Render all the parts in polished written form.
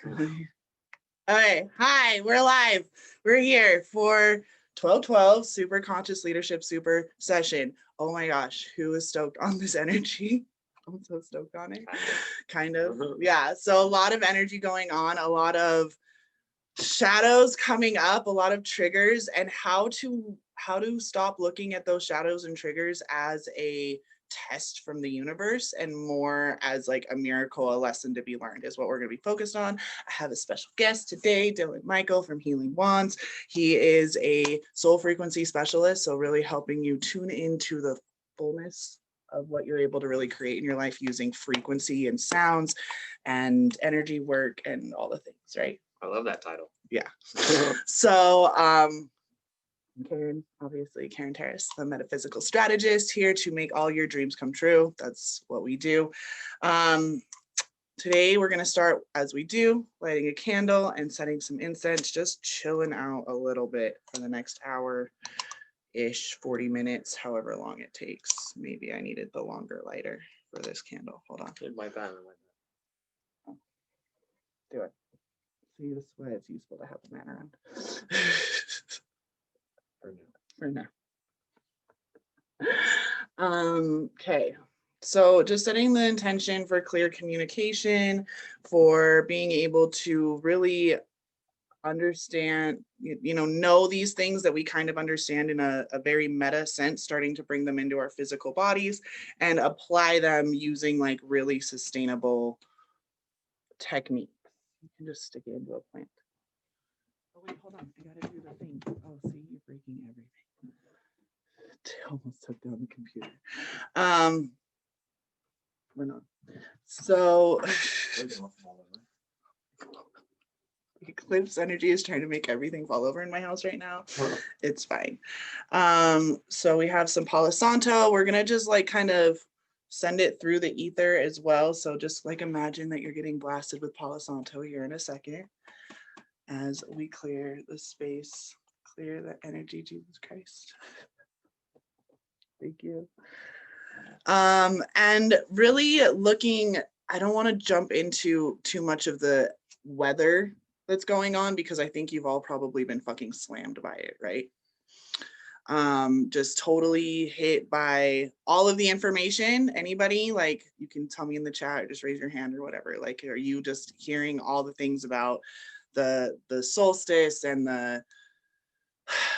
Okay, hi, we're live. We're here for 12/12 Superconscious Leadership Super Session. Oh my gosh, who is stoked on this energy? I'm so stoked on it. Kind of. Yeah, so a lot of energy going on, a lot of shadows coming up, a lot of triggers, and how to stop looking at those shadows and triggers as a test from the universe and more as like a miracle, a lesson to be learned is what we're going to be focused on. I have a special guest today, Dylan Michael from Healing Wands. He is a soul frequency specialist, so really helping you tune into the fullness of what you're able to really create in your life using frequency and sounds and energy work and all the things, right? I love that title. Yeah. So Karen, obviously Karen Terrace, the metaphysical strategist, here to make all your dreams come true. That's what we do. Today we're going to start, as we do, lighting a candle and setting some incense, just chilling out a little bit for the next hour-ish, 40 minutes, however long it takes. Maybe I needed the longer lighter for this candle. Hold on. It might be. Do it. See, this is why it's useful to have a man around. For now. Okay, so just setting the intention for clear communication, for being able to really understand, know these things that we kind of understand in a very meta sense, starting to bring them into our physical bodies and apply them using like really sustainable techniques. You can just stick it into a plant. Oh wait, hold on, I gotta do the thing. Oh, see, you're breaking everything. Almost took down the computer. We're not. So eclipse energy is trying to make everything fall over in my house right now. It's fine. So we have some Palo Santo. We're gonna just like kind of send it through the ether as well. So just like imagine that you're getting blasted with Palo Santo here in a second as we clear the space, clear the energy, Jesus Christ. Thank you. And really looking, I don't want to jump into too much of the weather that's going on because I think you've all probably been fucking slammed by it, right? Just totally hit by all of the information. Anybody, like, you can tell me in the chat or just raise your hand or whatever. Like, are you just hearing all the things about the solstice and the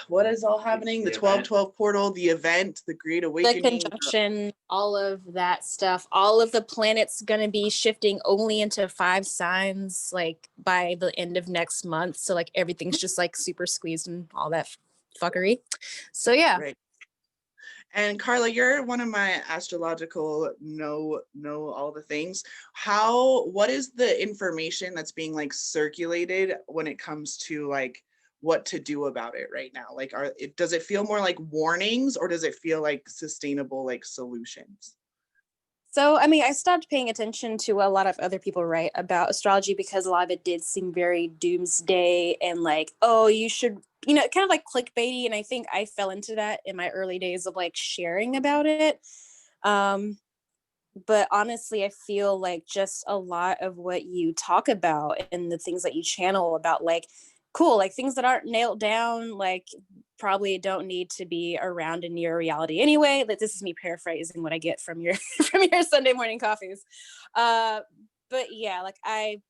what is all happening? The 12/12 portal, the event, the Great Awakening. The conjunction, all of that stuff. All of the planets going to be shifting only into 5 signs, like by the end of next month. So like everything's just like super squeezed and all that fuckery. So yeah. Right. And Carla, you're one of my astrological know all the things. What is the information that's being like circulated when it comes to like what to do about it right now? Like, does it feel more like warnings or does it feel like sustainable like solutions? So, I mean, I stopped paying attention to a lot of other people write about astrology because a lot of it did seem very doomsday and like, oh, you should, kind of like clickbaity. And I think I fell into that in my early days of like sharing about it. But honestly, I feel like just a lot of what you talk about and the things that you channel about like, cool, like things that aren't nailed down, like probably don't need to be around in your reality anyway. Like this is me paraphrasing what I get from your from your Sunday morning coffees. But yeah, like I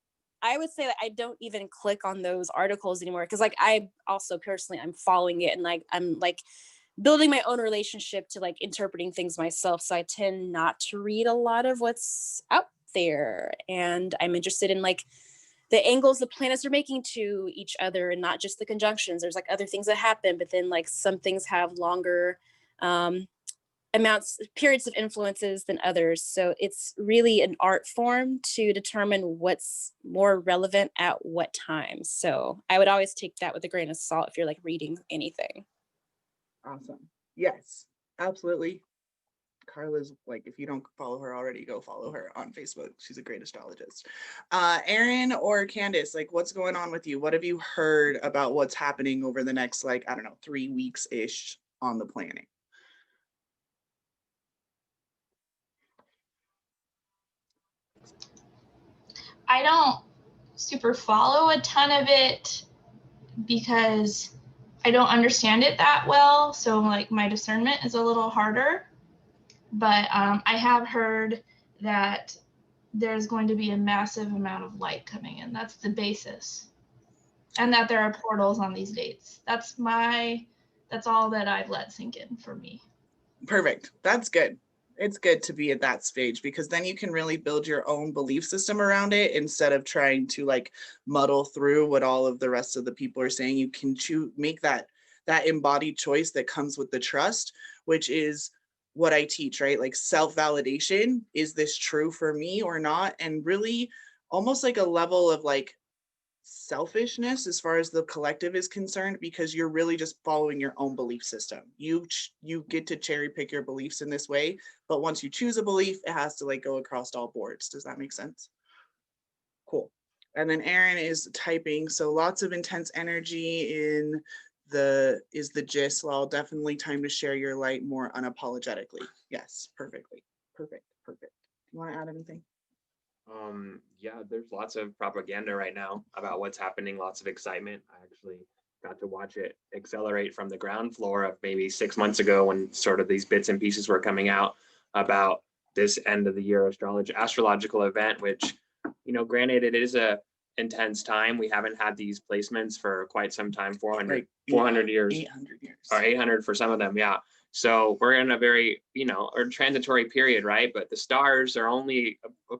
would say that I don't even click on those articles anymore because like I also personally I'm following it and like I'm like building my own relationship to like interpreting things myself. So I tend not to read a lot of what's out there, and I'm interested in like the angles the planets are making to each other and not just the conjunctions. There's like other things that happen, but then like some things have longer periods of influences than others. So it's really an art form to determine what's more relevant at what time. So I would always take that with a grain of salt if you're like reading anything. Awesome. Yes, absolutely. Carla's like, if you don't follow her already, go follow her on Facebook. She's a great astrologist. Erin or Candace, like what's going on with you? What have you heard about what's happening over the next, like, I don't know, 3 weeks-ish on the planet? I don't super follow a ton of it because I don't understand it that well. So like my discernment is a little harder. But I have heard that there's going to be a massive amount of light coming in. That's the basis. And that there are portals on these dates. That's all that I've let sink in for me. Perfect. That's good. It's good to be at that stage because then you can really build your own belief system around it instead of trying to like muddle through what all of the rest of the people are saying. You can make that embodied choice that comes with the trust, which is what I teach, right? Like self-validation. Is this true for me or not? And really almost like a level of like selfishness as far as the collective is concerned, because you're really just following your own belief system. You get to cherry pick your beliefs in this way, but once you choose a belief, it has to like go across all boards. Does that make sense? Cool. And then Aaron is typing, so lots of intense energy in the gist. Well, definitely time to share your light more unapologetically. Yes, perfectly. Perfect. You want to add anything? Yeah, there's lots of propaganda right now about what's happening, lots of excitement. I actually got to watch it accelerate from the ground floor of maybe 6 months ago when sort of these bits and pieces were coming out about this end of the year astrological event, which, you know, granted, it is a intense time. We haven't had these placements for quite some time, 400 years. 800 years. Or 800 for some of them, yeah. So we're in a very, you know, or transitory period, right? But the stars are only a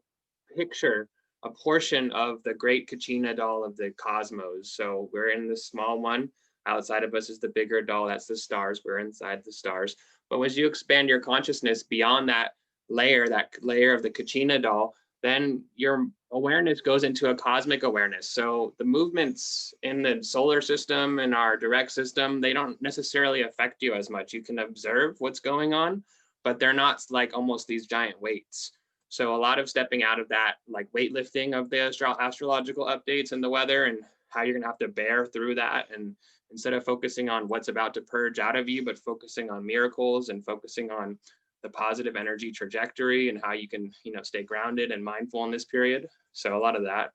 picture, a portion of the great Kachina doll of the cosmos. So we're in the small one. Outside of us is the bigger doll. That's the stars. We're inside the stars. But as you expand your consciousness beyond that layer of the Kachina doll, then your awareness goes into a cosmic awareness. So the movements in the solar system and our direct system, they don't necessarily affect you as much. You can observe what's going on, but they're not like almost these giant weights. So a lot of stepping out of that, like weightlifting of the astrological updates and the weather and how you're gonna have to bear through that. And instead of focusing on what's about to purge out of you, but focusing on miracles and focusing on the positive energy trajectory and how you can, you know, stay grounded and mindful in this period. So a lot of that.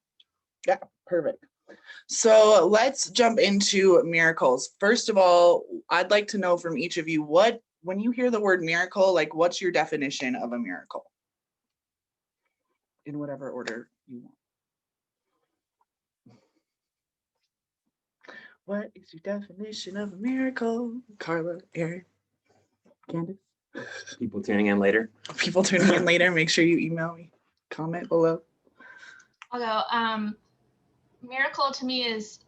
Yeah, perfect. So let's jump into miracles. First of all, I'd like to know from each of you, when you hear the word miracle, like what's your definition of a miracle? In whatever order you want. What is your definition of a miracle? Carla, Aaron, Candace? People tuning in later. People tuning in later, make sure you email me. Comment below. I'll go. Miracle to me is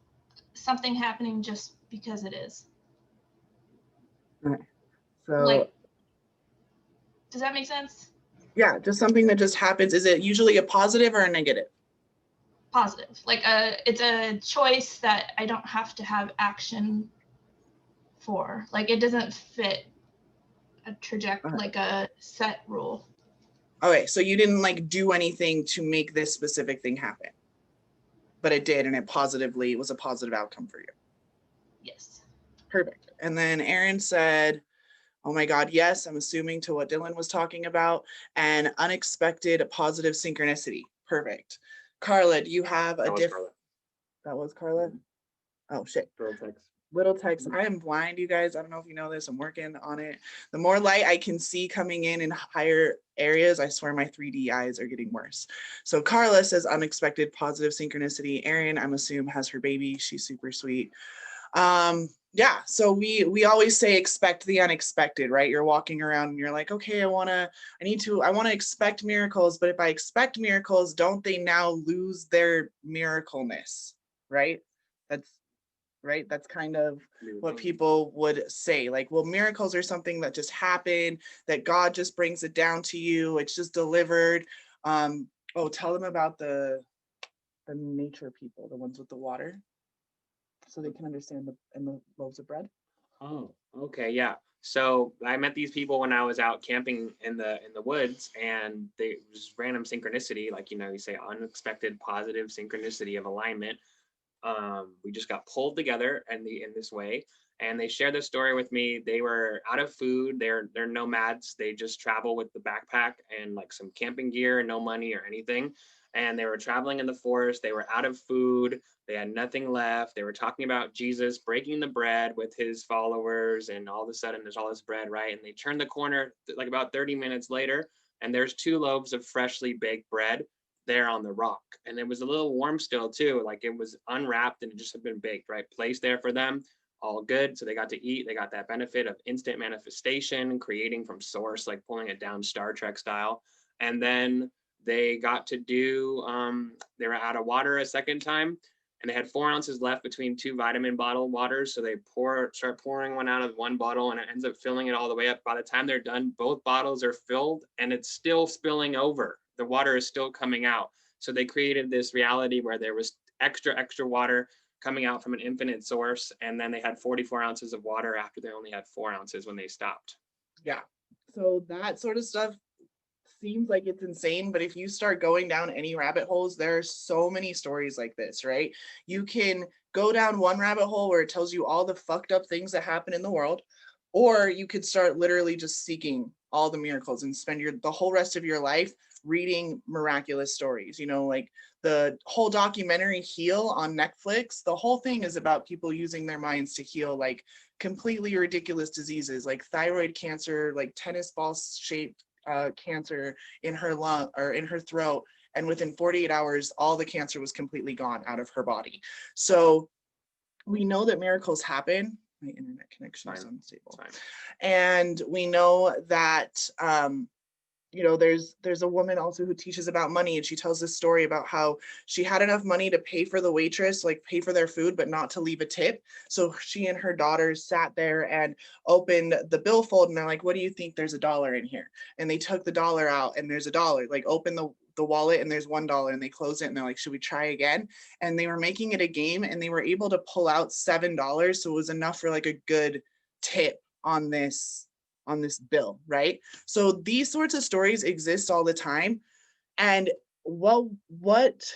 something happening just because it is. All right. So, like, does that make sense? Yeah, just something that just happens. Is it usually a positive or a negative? Positive. Like it's a choice that I don't have to have action for. Like it doesn't fit a trajectory, like a set rule. Okay, so you didn't like do anything to make this specific thing happen, but it did, and it was a positive outcome for you. Yes. Perfect. And then Aaron said, oh my God, yes, I'm assuming to what Dylan was talking about, and unexpected positive synchronicity. Perfect. Carla, do you have a different? That was Carla? Oh shit. Little text. I am blind, you guys. I don't know if you know this. I'm working on it. The more light I can see coming in higher areas, I swear my 3D eyes are getting worse. So Carla says unexpected positive synchronicity. Erin, I'm assuming, has her baby. She's super sweet. Yeah, so we always say expect the unexpected, right? You're walking around and you're like, okay, I want to expect miracles, but if I expect miracles, don't they now lose their miracleness, right? That's kind of what people would say. Like, well, miracles are something that just happen, that God just brings it down to you. It's just delivered. Tell them about the nature people, the ones with the water, so they can understand the loaves of bread. Oh, okay, yeah. So I met these people when I was out camping in the woods, and they just random synchronicity, like, you know, you say unexpected positive synchronicity of alignment. We just got pulled together in this way, and they shared this story with me. They were out of food. They're nomads. They just travel with the backpack and like some camping gear and no money or anything. and they were traveling in the forest. They were out of food. They had nothing left. They were talking about Jesus breaking the bread with his followers, and all of a sudden there's all this bread, right? And they turn the corner like about 30 minutes later, and there's 2 loaves of freshly baked bread there on the rock. And it was a little warm still too, like it was unwrapped and it just had been baked, right? Placed there for them, all good. So they got to eat. They got that benefit of instant manifestation, creating from source, like pulling it down Star Trek style. And then they got to do, they were out of water a second time, and they had 4 ounces left between 2 vitamin bottle waters. So they start pouring one out of one bottle, and it ends up filling it all the way up. By the time they're done, both bottles are filled and it's still spilling over. The water is still coming out. So they created this reality where there was extra water coming out from an infinite source. And then they had 44 ounces of water after they only had 4 ounces when they stopped. Yeah. So that sort of stuff seems like it's insane, but if you start going down any rabbit holes, there are so many stories like this, right? You can go down one rabbit hole where it tells you all the fucked up things that happen in the world, or you could start literally just seeking all the miracles and spend the whole rest of your life reading miraculous stories. You know, like the whole documentary Heal on Netflix, the whole thing is about people using their minds to heal like completely ridiculous diseases like thyroid cancer, like tennis ball shaped cancer in her lung or in her throat, and within 48 hours all the cancer was completely gone out of her body. So we know that miracles happen. My internet connection is unstable. And we know that you know, there's a woman also who teaches about money, and she tells this story about how she had enough money to pay for the waitress, like pay for their food, but not to leave a tip. So she and her daughters sat there and opened the billfold, and they're like, what do you think? There's $1 in here. And they took the $1 out, and there's $1. Like, open the wallet and there's $1, and they close it and they're like, should we try again? And they were making it a game, and they were able to pull out $7. So it was enough for like a good tip on this bill, right? So these sorts of stories exist all the time. And what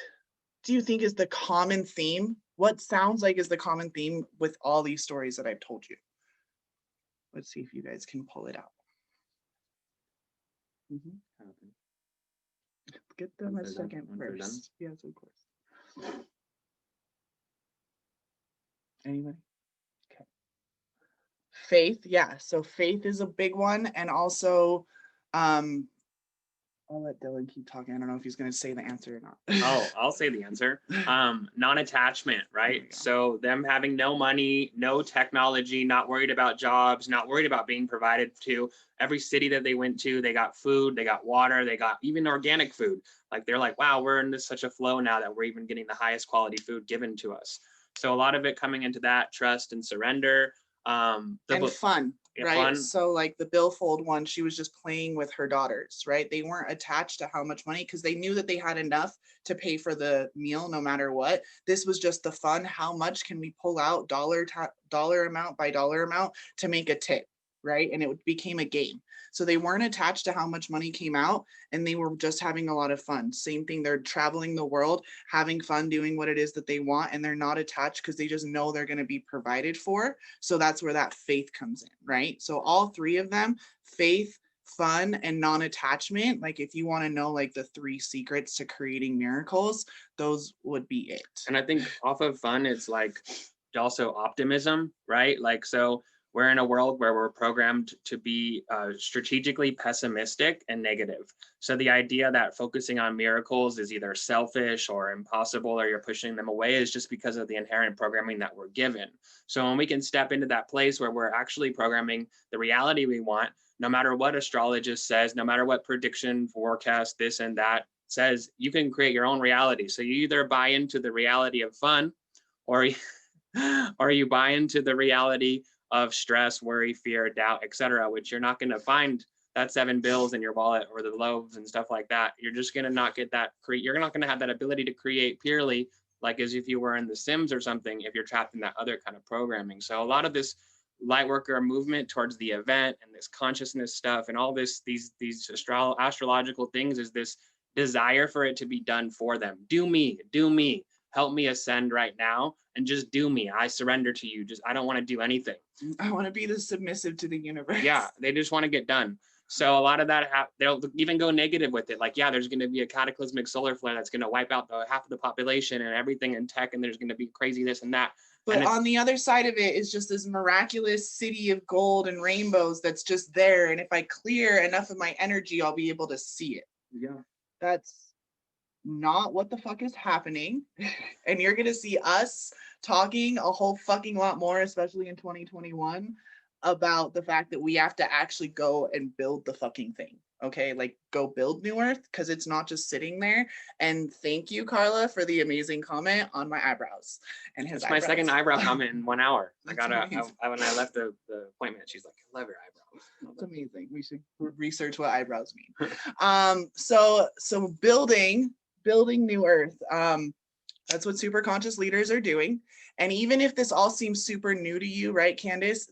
do you think is the common theme? What sounds like is the common theme with all these stories that I've told you? Let's see if you guys can pull it out. Get them a second first. Yes, of course. Anybody? Okay. Faith, yeah. So faith is a big one. And also, I'll let Dylan keep talking. I don't know if he's going to say the answer or not. Oh, I'll say the answer. Non-attachment, right? So them having no money, no technology, not worried about jobs, not worried about being provided to. Every city that they went to, they got food, they got water, they got even organic food. Like they're like, wow, we're in such a flow now that we're even getting the highest quality food given to us. So a lot of it coming into that trust and surrender. And fun, right? Fun. So like the billfold one, she was just playing with her daughters, right? They weren't attached to how much money, because they knew that they had enough to pay for the meal no matter what. This was just the fun. How much can we pull out dollar amount by dollar amount to make a tip, right? And it became a game. So they weren't attached to how much money came out, and they were just having a lot of fun. Same thing, they're traveling the world, having fun, doing what it is that they want, and they're not attached because they just know they're going to be provided for. So that's where that faith comes in, right? So all three of them, faith, fun, and non-attachment, like if you want to know like the 3 secrets to creating miracles, those would be it. And I think off of fun, it's like also optimism, right? Like, so we're in a world where we're programmed to be strategically pessimistic and negative. So the idea that focusing on miracles is either selfish or impossible, or you're pushing them away, is just because of the inherent programming that we're given. So when we can step into that place where we're actually programming the reality we want, no matter what astrologist says, no matter what prediction, forecast, this and that says, you can create your own reality. So you either buy into the reality of fun, or you buy into the reality of stress, worry, fear, doubt, etc., which you're not going to find that $7 in your wallet or the loaves and stuff like that. You're just going to not get that. You're not going to have that ability to create purely, like as if you were in The Sims or something, if you're trapped in that other kind of programming. So a lot of this light worker movement towards the event and this consciousness stuff and all this, these astrological things, is this desire for it to be done for them. Do me. Help me ascend right now, and just do me. I surrender to you. I don't want to do anything. I want to be the submissive to the universe. Yeah, they just want to get done. So a lot of that, they'll even go negative with it. Like, yeah, there's going to be a cataclysmic solar flare that's going to wipe out half of the population and everything in tech, and there's going to be crazy this and that. But on the other side of it is just this miraculous city of gold and rainbows that's just there. And if I clear enough of my energy, I'll be able to see it. Yeah. That's not what the fuck is happening. And you're going to see us talking a whole fucking lot more, especially in 2021, about the fact that we have to actually go and build the fucking thing. Okay, like go build New Earth, because it's not just sitting there. And thank you, Carla, for the amazing comment on my eyebrows. And his It's my second eyebrow comment in 1 hour. I got amazing. when I left the appointment, she's like, I love your eyebrows. That's amazing. We should research what eyebrows mean. So building New Earth. That's what Superconscious leaders are doing. And even if this all seems super new to you, right, Candace,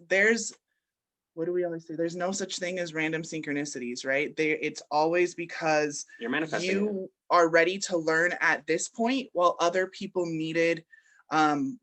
what do we always say? There's no such thing as random synchronicities, right? It's always because You're manifesting. You are ready to learn at this point while other people needed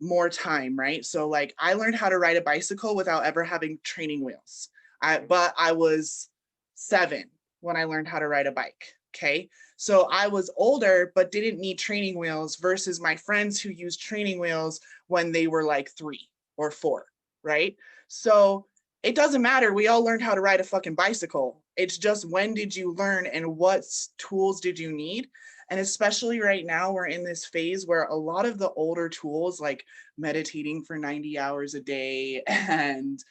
more time, right? So like I learned how to ride a bicycle without ever having training wheels. But I was 7 when I learned how to ride a bike. Okay. So I was older, but didn't need training wheels versus my friends who used training wheels when they were like 3 or 4. Right. So it doesn't matter. We all learned how to ride a fucking bicycle. It's just, when did you learn and what tools did you need? And especially right now, we're in this phase where a lot of the older tools, like meditating for 90 hours a day and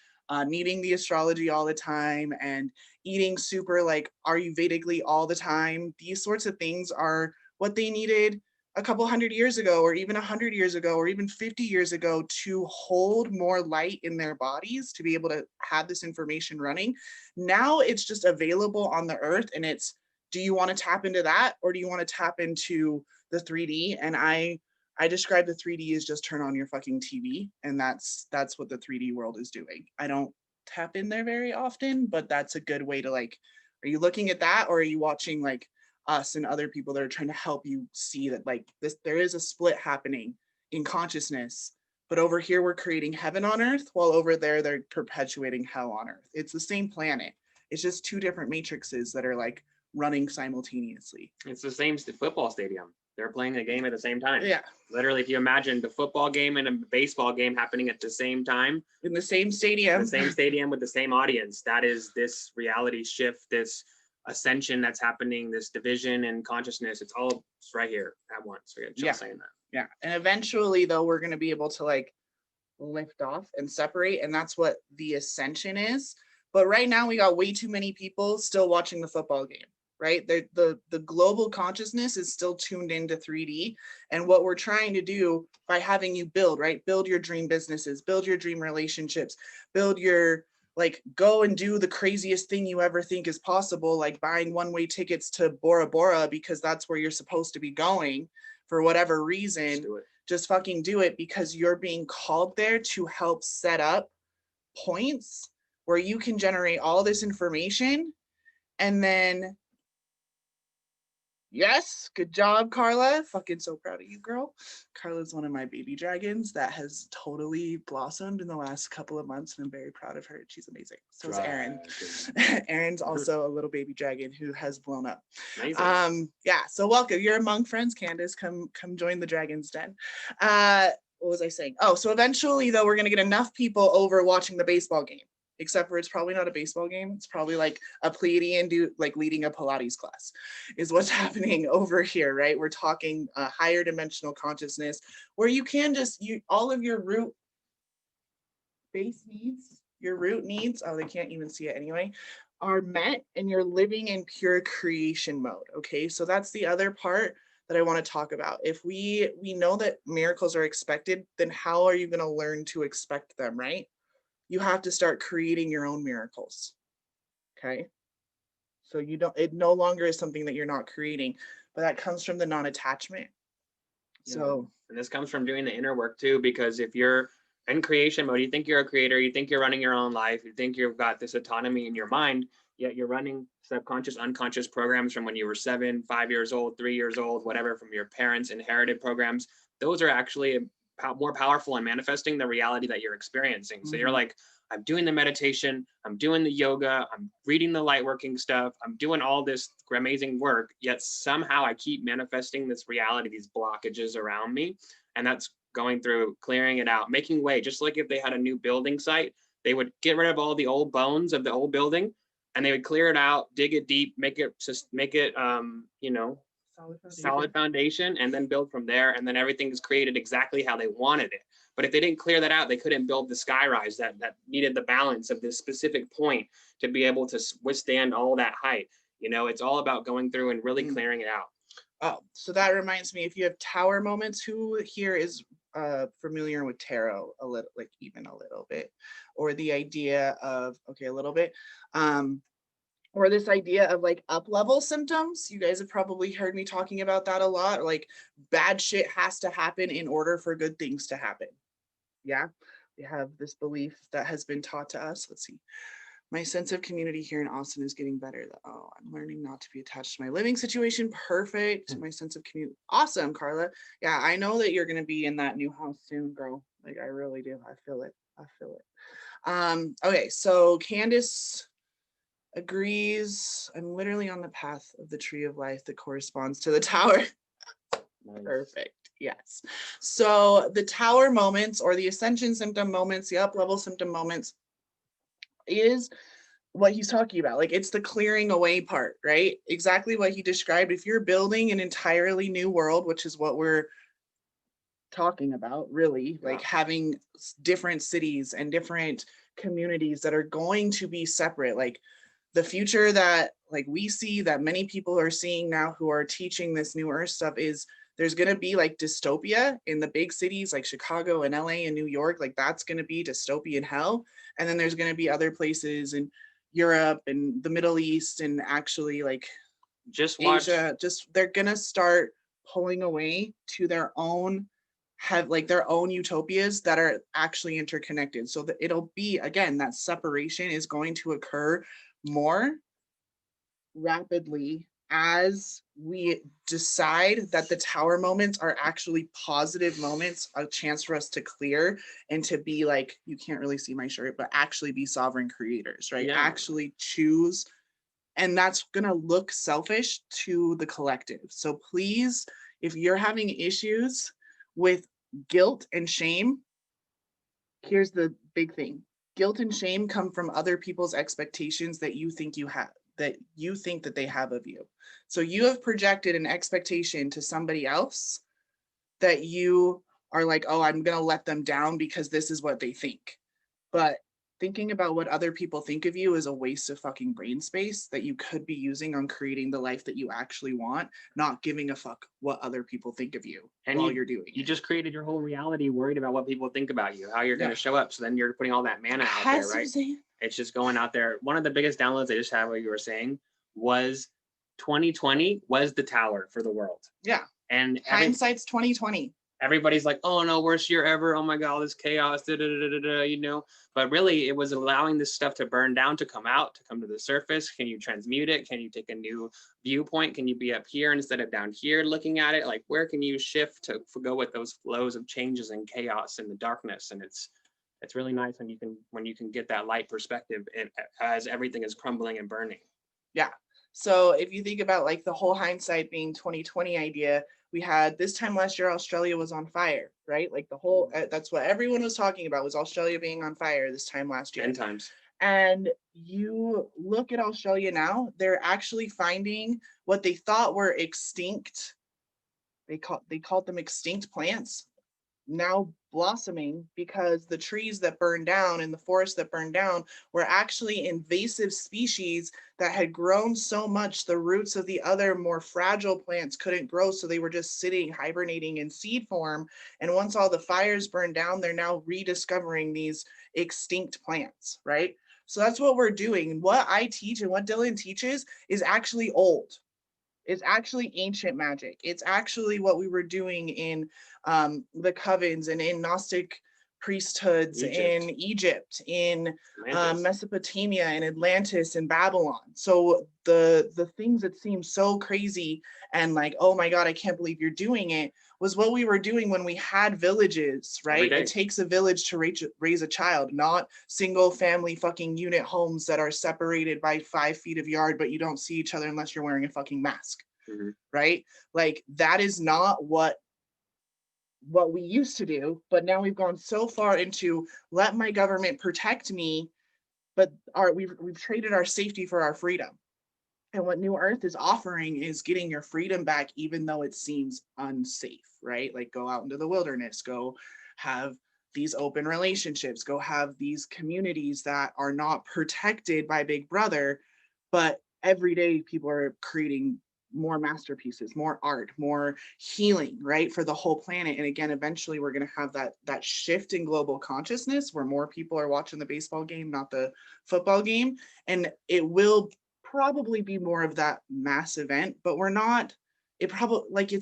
needing the astrology all the time and eating super like Ayurvedically all the time, these sorts of things are what they needed a couple 100 years ago, or even 100 years ago, or even 50 years ago, to hold more light in their bodies, to be able to have this information running. Now it's just available on the earth, and it's, do you want to tap into that, or do you want to tap into the 3D? And I describe the 3D as just turn on your fucking TV, and that's what the 3D world is doing. I don't tap in there very often, but that's a good way to, like, are you looking at that, or are you watching like us and other people that are trying to help you see that like this, there is a split happening in consciousness, but over here we're creating heaven on earth, while over there they're perpetuating hell on earth. It's the same planet. It's just 2 different matrices that are like running simultaneously. It's the same football stadium. They're playing a game at the same time. Yeah. Literally, if you imagine the football game and a baseball game happening at the same time, in the same stadium, with the same audience, that is this reality shift, this ascension that's happening, this division in consciousness. It's all right here at once. We're just saying that. Yeah. And eventually, though, we're going to be able to like lift off and separate. And that's what the ascension is. But right now, we got way too many people still watching the football game. Right? The global consciousness is still tuned into 3D. And what we're trying to do by having you build, right? Build your dream businesses, build your dream relationships, build your, like, go and do the craziest thing you ever think is possible, like buying one-way tickets to Bora Bora because that's where you're supposed to be going for whatever reason. Just fucking do it, because you're being called there to help set up points where you can generate all this information. And then, yes, good job, Carla. Fucking so proud of you, girl. Carla's one of my baby dragons that has totally blossomed in the last couple of months, and I'm very proud of her. She's amazing. So is Erin. Erin's also a little baby dragon who has blown up. Amazing. Yeah, so welcome. You're among friends, Candace. Come join the Dragon's Den. What was I saying? Oh, so eventually, though, we're going to get enough people over watching the baseball game. Except for it's probably not a baseball game. It's probably like a Pleiadian like leading a Pilates class is what's happening over here, right? We're talking a higher dimensional consciousness where you can just, all of your root base needs, your root needs, oh, they can't even see it anyway, are met, and you're living in pure creation mode, okay? So that's the other part that I want to talk about. If we know that miracles are expected, then how are you going to learn to expect them, right? You have to start creating your own miracles. Okay. So it no longer is something that you're not creating, but that comes from the non-attachment. So, and this comes from doing the inner work too, because if you're in creation mode, you think you're a creator, you think you're running your own life, you think you've got this autonomy in your mind, yet you're running subconscious, unconscious programs from when you were 7, 5 years old, 3 years old, whatever, from your parents, inherited programs. Those are actually more powerful in manifesting the reality that you're experiencing. So you're Mhm. like, I'm doing the meditation, I'm doing the yoga, I'm reading the light working stuff, I'm doing all this amazing work, yet somehow I keep manifesting this reality, these blockages around me. And that's going through clearing it out, making way. Just like if they had a new building site, they would get rid of all the old bones of the old building, and they would clear it out, dig it deep, make it you know, solid foundation, and then build from there. And then everything is created exactly how they wanted it. But if they didn't clear that out, they couldn't build the skyrise that needed the balance of this specific point to be able to withstand all that height. You know, it's all about going through and really clearing it out. Oh, so that reminds me, if you have tower moments, who here is familiar with tarot a little, like even a little bit, or the idea of, okay, a little bit, or this idea of like up level symptoms? You guys have probably heard me talking about that a lot. Like bad shit has to happen in order for good things to happen. Yeah, we have this belief that has been taught to us. Let's see. My sense of community here in Austin is getting better. Oh, I'm learning not to be attached to my living situation. Perfect. My sense of community. Awesome, Carla. Yeah, I know that you're going to be in that new house soon, girl. Like I really do. I feel it. I feel it. Okay, so Candace agrees. I'm literally on the path of the tree of life that corresponds to the tower. Nice. Perfect. Yes. So the tower moments, or the ascension symptom moments, the up level symptom moments, is what he's talking about. Like it's the clearing away part, right? Exactly what he described. If you're building an entirely new world, which is what we're talking about, really, like having different cities and different communities that are going to be separate, like the future that like we see, that many people are seeing now who are teaching this new earth stuff, is there's going to be like dystopia in the big cities like Chicago and LA and New York. Like that's going to be dystopian hell. And then there's going to be other places in Europe and the Middle East and actually like Just watch. Asia, just they're going to start pulling away to their own, have like their own utopias that are actually interconnected. So that it'll be, again, that separation is going to occur more rapidly as we decide that the tower moments are actually positive moments, a chance for us to clear and to be like, you can't really see my shirt, but actually be sovereign creators, right? Yeah. Actually choose. And that's going to look selfish to the collective. So please, if you're having issues with guilt and shame, here's the big thing. Guilt and shame come from other people's expectations that you think you have, that you think that they have of you. So you have projected an expectation to somebody else that you are like, oh, I'm going to let them down because this is what they think. But thinking about what other people think of you is a waste of fucking brain space that you could be using on creating the life that you actually want, not giving a fuck what other people think of you And while you're doing you it. just created your whole reality worried about what people think about you, how you're going to show up. So then you're putting all that mana out there, right? It's just going out there. One of the biggest downloads I just had, what you were saying, was 2020 was the tower for the world. Yeah. And Hindsight's 2020. Everybody's like, oh no, worst year ever. Oh my God, all this chaos, you know. But really, it was allowing this stuff to burn down, to come out, to come to the surface. Can you transmute it? Can you take a new viewpoint? Can you be up here instead of down here looking at it? Like, where can you shift to go with those flows of changes and chaos and the darkness? And it's really nice when you can get that light perspective as everything is crumbling and burning. Yeah. So if you think about like the whole hindsight being 2020 idea, we had this time last year, Australia was on fire, right? Like the whole, that's what everyone was talking about, was Australia being on fire this time last year. 10 times. And you look at Australia now, they're actually finding what they thought were extinct. They called them extinct plants, now blossoming, because the trees that burned down and the forests that burned down were actually invasive species that had grown so much the roots of the other more fragile plants couldn't grow, so they were just sitting hibernating in seed form. And once all the fires burned down, they're now rediscovering these extinct plants, right? So that's what we're doing. What I teach and what Dylan teaches is actually old. It's actually ancient magic. It's actually what we were doing in the covens and in Gnostic priesthoods in Egypt, in Mesopotamia, and Atlantis, and Babylon. So the things that seem so crazy and like, oh my God, I can't believe you're doing it, was what we were doing when we had villages, right? It takes a village to raise a child, not single family fucking unit homes that are separated by 5 feet of yard, but you don't see each other unless you're wearing a fucking mask, right? Like that is not what we used to do, but now we've gone so far into let my government protect me, but we've traded our safety for our freedom. And what New Earth is offering is getting your freedom back, even though it seems unsafe, right? Like go out into the wilderness, go have these open relationships, go have these communities that are not protected by Big Brother, but every day people are creating more masterpieces, more art, more healing, right, for the whole planet. And again, eventually we're going to have that shift in global consciousness where more people are watching the baseball game, not the football game. And it will probably be more of that mass event, but we're not, it's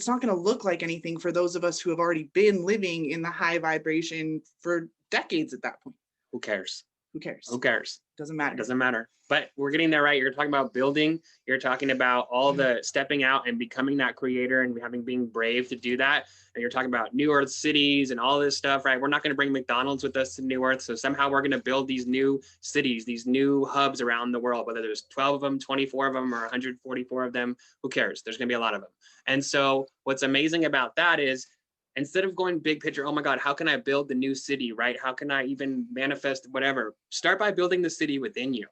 not going to look like anything for those of us who have already been living in the high vibration for decades at that point. Who cares? Who cares? Who cares? Doesn't matter. It doesn't matter. But we're getting there, right? You're talking about building. You're talking about all the stepping out and becoming that creator and being brave to do that. And you're talking about New Earth cities and all this stuff, right? We're not going to bring McDonald's with us to New Earth. So somehow we're going to build these new cities, these new hubs around the world, whether there's 12 of them, 24 of them, or 144 of them, who cares? There's going to be a lot of them. And so what's amazing about that is, instead of going big picture, oh my God, how can I build the new city, right? How can I even manifest whatever? Start by building the city within you.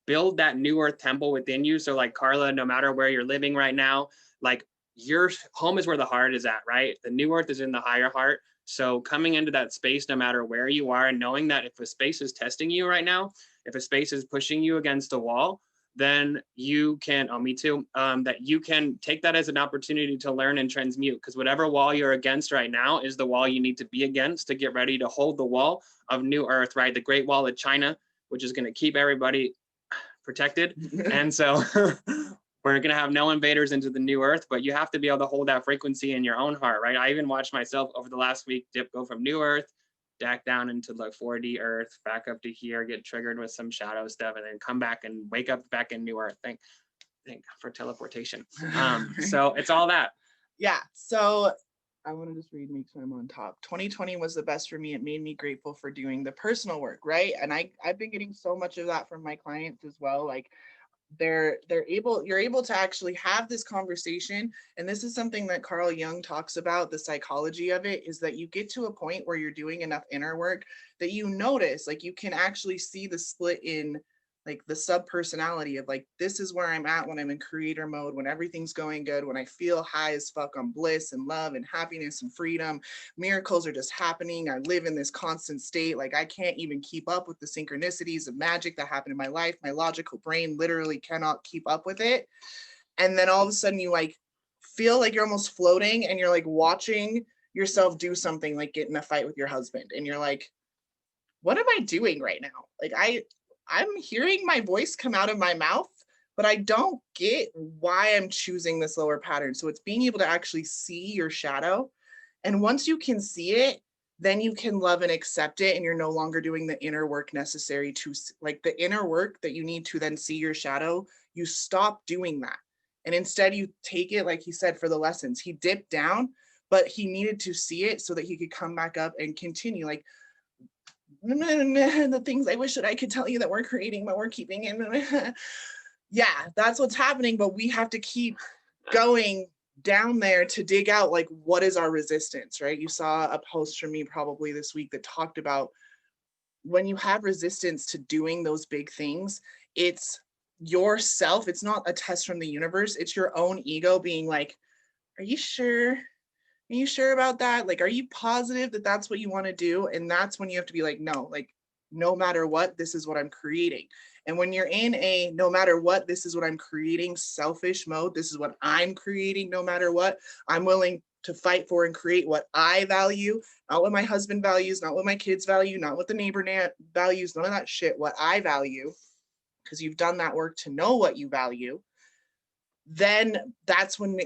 Build that New Earth temple within you. So like Carla, no matter where you're living right now, like your home is where the heart is at, right? The New Earth is in the higher heart. So coming into that space, no matter where you are, and knowing that if a space is testing you right now, if a space is pushing you against a wall, then you can, me too, that you can take that as an opportunity to learn and transmute, because whatever wall you're against right now is the wall you need to be against to get ready to hold the wall of New Earth, right? The Great Wall of China, which is going to keep everybody protected. And so we're going to have no invaders into the New Earth, but you have to be able to hold that frequency in your own heart, right? I even watched myself over the last week go from New Earth back down into like 4D Earth, back up to here, get triggered with some shadow stuff, and then come back and wake up back in New Earth. Thank for teleportation. So it's all that. Yeah. So I want to just read, make sure I'm on top. 2020 was the best for me. It made me grateful for doing the personal work, right? And I've been getting so much of that from my clients as well. Like you're able to actually have this conversation. And this is something that Carl Jung talks about, the psychology of it, is that you get to a point where you're doing enough inner work that you notice, like you can actually see the split in like the sub-personality of like, this is where I'm at when I'm in creator mode, when everything's going good, when I feel high as fuck on bliss and love and happiness and freedom. Miracles are just happening. I live in this constant state. Like I can't even keep up with the synchronicities of magic that happen in my life. My logical brain literally cannot keep up with it. And then all of a sudden you like feel like you're almost floating and you're like watching yourself do something, like get in a fight with your husband. And you're like, what am I doing right now? Like I'm hearing my voice come out of my mouth, but I don't get why I'm choosing this lower pattern. So it's being able to actually see your shadow. And once you can see it, then you can love and accept it. And you're no longer doing the inner work necessary to, like the inner work that you need to then see your shadow. You stop doing that. And instead you take it, like he said, for the lessons. He dipped down, but he needed to see it so that he could come back up and continue. Like, the things I wish that I could tell you that we're creating, but we're keeping in. Yeah, that's what's happening. But we have to keep going down there to dig out, like, what is our resistance, right? You saw a post from me probably this week that talked about when you have resistance to doing those big things, it's yourself. It's not a test from the universe. It's your own ego being like, are you sure? Are you sure about that? Like, are you positive that that's what you want to do? And that's when you have to be like, no, like, no matter what, this is what I'm creating. And when you're in a no matter what, this is what I'm creating selfish mode, this is what I'm creating no matter what, I'm willing to fight for and create what I value, not what my husband values, not what my kids value, not what the neighbor values, none of that shit, what I value, because you've done that work to know what you value. Then that's when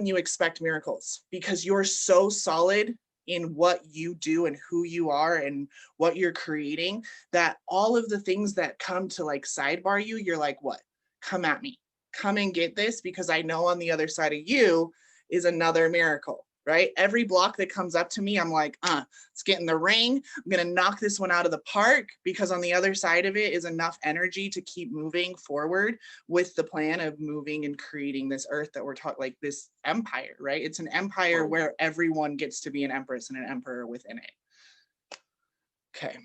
you expect miracles, because you're so solid in what you do and who you are and what you're creating, that all of the things that come to like sidebar you, you're like, what? Come at me. Come and get this, because I know on the other side of you is another miracle, right? Every block that comes up to me, I'm like, let's get in the ring. I'm going to knock this one out of the park, because on the other side of it is enough energy to keep moving forward with the plan of moving and creating this earth that we're talking, like this empire, right? It's an empire where everyone gets to be an empress and an emperor within it. Okay.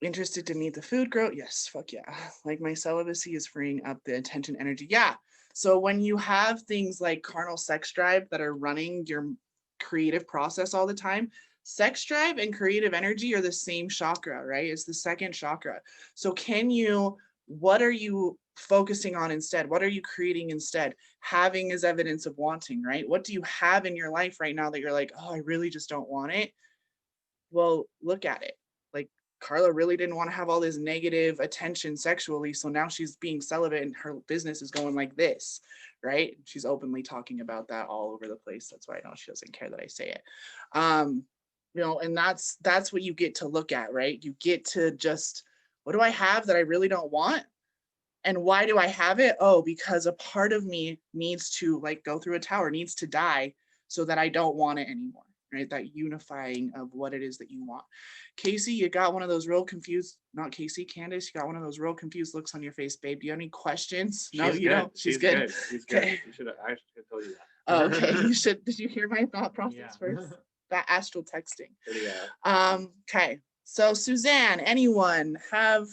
Interested to meet the food grow? Yes, fuck yeah. Like my celibacy is freeing up the attention energy. Yeah. So when you have things like carnal sex drive that are running your creative process all the time, sex drive and creative energy are the same chakra, right? It's the second chakra. So what are you focusing on instead? What are you creating instead? Having is evidence of wanting, right? What do you have in your life right now that you're like, oh, I really just don't want it? Well, look at it. Like Carla really didn't want to have all this negative attention sexually. So now she's being celibate and her business is going like this, right? She's openly talking about that all over the place. That's why I know she doesn't care that I say it. And that's what you get to look at, right? You get to just, what do I have that I really don't want? And why do I have it? Oh, because a part of me needs to like go through a tower, needs to die so that I don't want it anymore, right? That unifying of what it is that you want. Casey, you got one of those real confused, not Casey, Candace, you got one of those real confused looks on your face, babe. Do you have any questions? No, you don't. She's good. She's Okay. good. I should have told you that. Oh, okay. You should. Did you hear my thought process first? That astral texting. Yeah. Okay. So Suzanne, anyone have,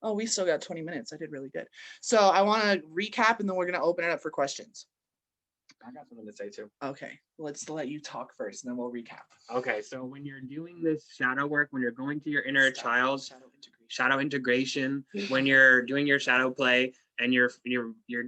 oh, we still got 20 minutes. I did really good. So I want to recap and then we're going to open it up for questions. I got something to say too. Okay, let's let you talk first and then we'll recap. Okay, so when you're doing this shadow work, when you're going to your inner child, shadow integration, when you're doing your shadow play and you're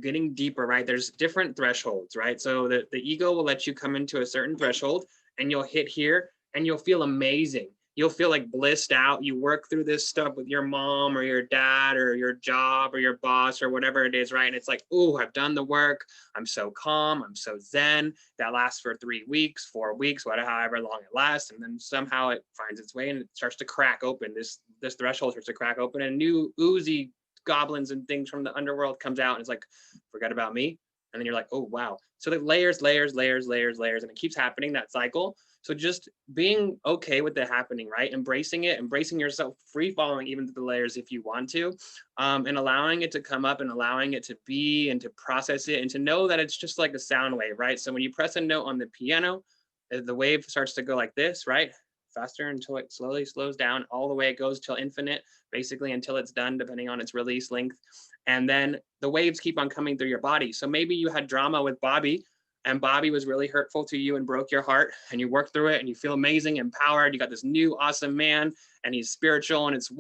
getting deeper, right? There's different thresholds, right? So the ego will let you come into a certain threshold and you'll hit here and you'll feel amazing. You'll feel like blissed out. You work through this stuff with your mom or your dad or your job or your boss or whatever it is, right? And it's like, oh, I've done the work. I'm so calm. I'm so zen. That lasts for 3 weeks, 4 weeks, whatever, however long it lasts. And then somehow it finds its way and it starts to crack open. This threshold starts to crack open and new oozy goblins and things from the underworld comes out and it's like, forget about me. And then you're like, oh, wow. So the layers, and it keeps happening, that cycle. So just being okay with it happening, right? Embracing it, embracing yourself, free falling even to the layers if you want to, and allowing it to come up and allowing it to be and to process it and to know that it's just like a sound wave, right? So when you press a note on the piano, the wave starts to go like this, right? Faster until it slowly slows down, all the way it goes till infinite, basically until it's done, depending on its release length. And then the waves keep on coming through your body. So maybe you had drama with Bobby and Bobby was really hurtful to you and broke your heart and you work through it and you feel amazing, empowered. You got this new awesome man and he's spiritual and it's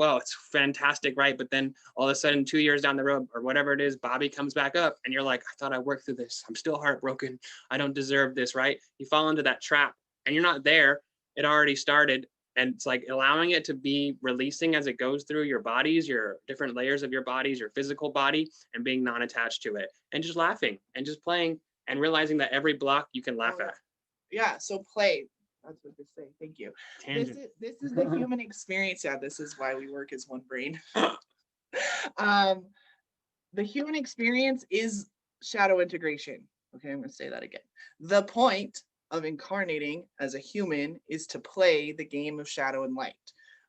fantastic, right? But then all of a sudden 2 years down the road or whatever it is, Bobby comes back up and you're like, I thought I worked through this. I'm still heartbroken. I don't deserve this, right? You fall into that trap and you're not there. It already started. And it's like allowing it to be releasing as it goes through your bodies, your different layers of your bodies, your physical body, and being non-attached to it and just laughing and just playing and realizing that every block you can laugh at. Yeah, so play. That's what they say. Thank you. Tangent. This is the human experience. Yeah, this is why we work as one brain. The human experience is shadow integration. Okay, I'm going to say that again. The point of incarnating as a human is to play the game of shadow and light.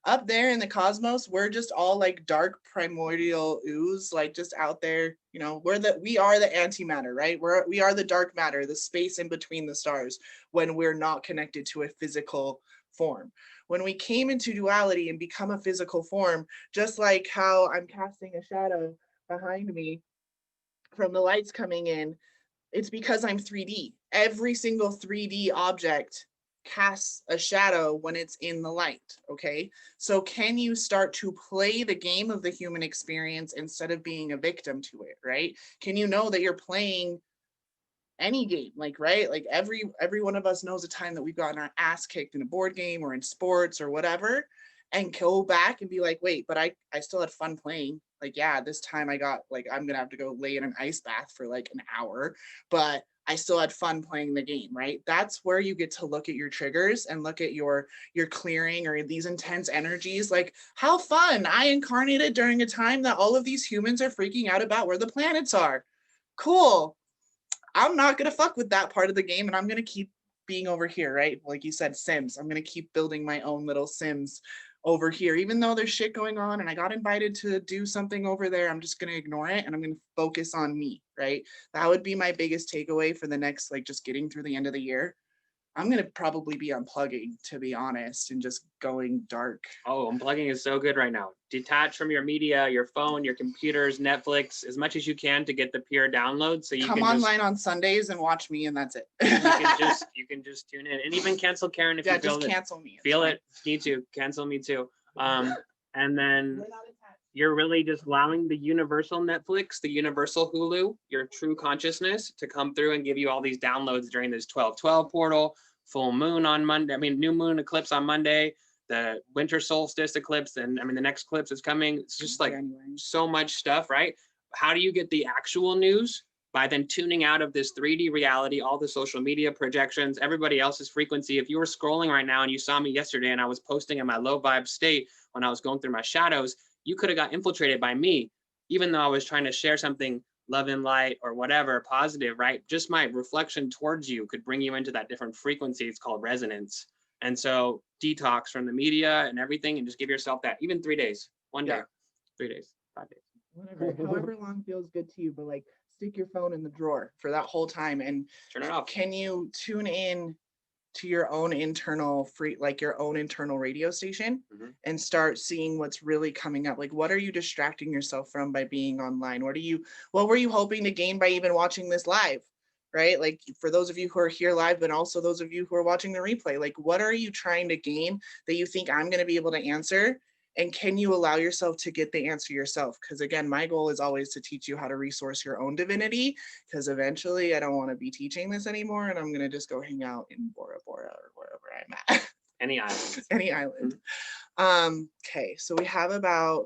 Up there in the cosmos, we're just all like dark primordial ooze, like just out there, we are the antimatter, right? We are the dark matter, the space in between the stars when we're not connected to a physical form. When we came into duality and become a physical form, just like how I'm casting a shadow behind me from the lights coming in, it's because I'm 3D. Every single 3D object casts a shadow when it's in the light, okay? So can you start to play the game of the human experience instead of being a victim to it, right? Can you know that you're playing any game, right? Like every one of us knows a time that we've gotten our ass kicked in a board game or in sports or whatever. and go back and be like, wait, but I still had fun playing. Like, yeah, this time I got like, I'm gonna have to go lay in an ice bath for like an hour, but I still had fun playing the game, right? That's where you get to look at your triggers and look at your clearing or these intense energies. Like, how fun, I incarnated during a time that all of these humans are freaking out about where the planets are. Cool. I'm not gonna fuck with that part of the game, and I'm gonna keep being over here, right? Like you said, Sims. I'm gonna keep building my own little Sims over here, even though there's shit going on and I got invited to do something over there. I'm just gonna ignore it and I'm gonna focus on me, right? That would be my biggest takeaway for the next, like, just getting through the end of the year. I'm gonna probably be unplugging, to be honest, and just going dark. Oh, unplugging is so good right now. Detach from your media, your phone, your computers, Netflix, as much as you can to get the pure download. So you Come can online on Sundays and watch me, and that's it. you can just tune in, and even cancel Karen if you feel just it. cancel me. Feel it. Need to cancel me too. And then you're really just allowing the universal Netflix, the universal Hulu, your true consciousness to come through and give you all these downloads during this 12/12 portal, full moon on Monday. I mean, new moon eclipse on Monday, the winter solstice eclipse, and I mean, the next eclipse is coming. It's just like so much stuff, right? How do you get the actual news? By then tuning out of this 3D reality, all the social media projections, everybody else's frequency. If you were scrolling right now and you saw me yesterday and I was posting in my low vibe state when I was going through my shadows, you could have got infiltrated by me, even though I was trying to share something love and light or whatever positive, right? Just my reflection towards you could bring you into that different frequency. It's called resonance. And so detox from the media and everything, and just give yourself that, even 3 days, one day, 3 days, 5 days. Whatever, however long feels good to you, but like, stick your phone in the drawer for that whole time and turn it off. Can you tune in to your own internal your own internal radio station and start seeing what's really coming up? Like, what are you distracting yourself from by being online? What were you hoping to gain by even watching this live? Right? Like, for those of you who are here live, but also those of you who are watching the replay, like, what are you trying to gain that you think I'm going to be able to answer? And can you allow yourself to get the answer yourself? Because again, my goal is always to teach you how to resource your own divinity, because eventually I don't want to be teaching this anymore and I'm going to just go hang out in Bora Bora or wherever I'm at. Any island. Any island. Okay, so we have about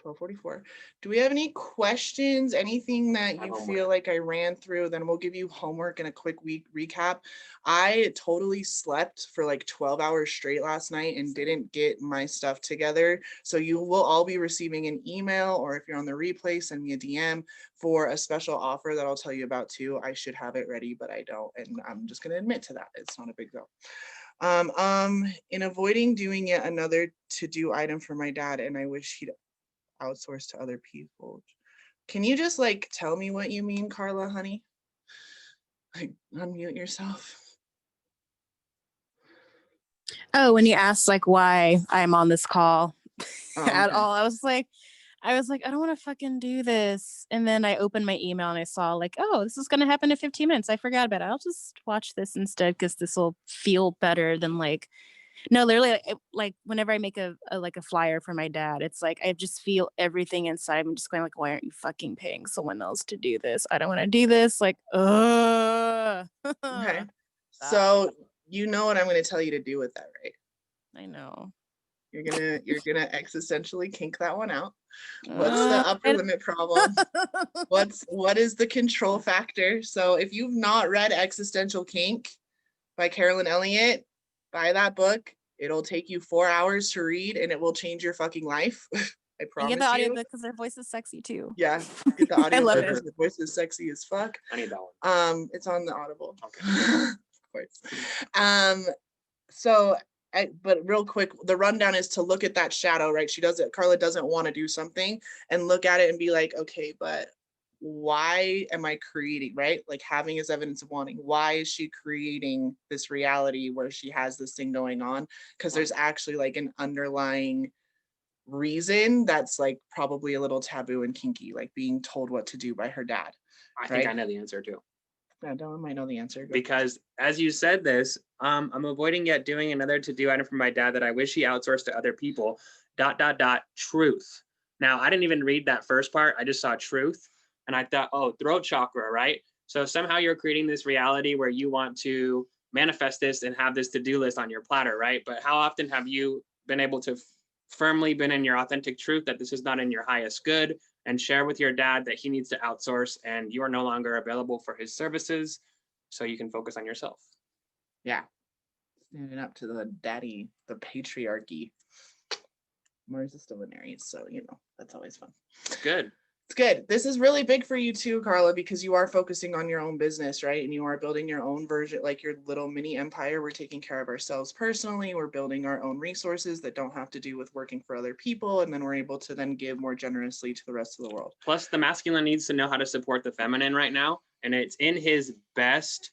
12:44. Do we have any questions? Anything that you feel like I ran through? Then we'll give you homework and a quick week recap. I totally slept for like 12 hours straight last night and didn't get my stuff together. So you will all be receiving an email, or if you're on the replay, send me a DM for a special offer that I'll tell you about too. I should have it ready, but I don't. And I'm just going to admit to that. It's not a big deal. In avoiding doing yet another to-do item for my dad, and I wish he'd outsource to other people. Can you just like tell me what you mean, Carla, honey? Like, unmute yourself. Oh, when you asked like why I'm on this call at Okay. all, I was like, I don't want to fucking do this. And then I opened my email and I saw like, oh, this is going to happen in 15 minutes. I forgot about it. I'll just watch this instead because this will feel better than like, no, literally, like whenever I make a flyer for my dad, it's like I just feel everything inside. I'm just going like, why aren't you fucking paying someone else to do this? I don't want to do this. Like, Okay. So you know what I'm going to tell you to do with that, right? I know. You're gonna existentially kink that one out. What's the upper limit problem? What is the control factor? So if you've not read Existential Kink by Carolyn Elliott, buy that book. It'll take you 4 hours to read and it will change your fucking life. I promise you. Get the audiobook because their voice is sexy too. Yeah, get the audiobook. I love because the voice is sexy as fuck. I need that one. It's on the Audible. Okay. Of course. So but real quick, the rundown is to look at that shadow, right? Carla doesn't want to do something and look at it and be like, okay, but why am I creating, right? Like having as evidence of wanting. Why is she creating this reality where she has this thing going on? Because there's actually like an underlying reason that's like probably a little taboo and kinky, like being told what to do by her dad. I think I know the answer too. Yeah, Dylan might know the answer. Because as you said this, I'm avoiding yet doing another to-do item for my dad that I wish he outsourced to other people, ... truth. Now, I didn't even read that first part. I just saw truth. And I thought, oh, throat chakra, right? So somehow you're creating this reality where you want to manifest this and have this to-do list on your platter, right? But how often have you been able to firmly been in your authentic truth that this is not in your highest good, and share with your dad that he needs to outsource and you are no longer available for his services, so you can focus on yourself. Yeah. Standing up to the daddy, the patriarchy. Mars is still in Aries, so that's always fun. It's good. It's good. This is really big for you too, Carla, because you are focusing on your own business, right? And you are building your own version, like your little mini empire. We're taking care of ourselves personally. We're building our own resources that don't have to do with working for other people. And then we're able to then give more generously to the rest of the world. Plus, the masculine needs to know how to support the feminine right now. And it's in his best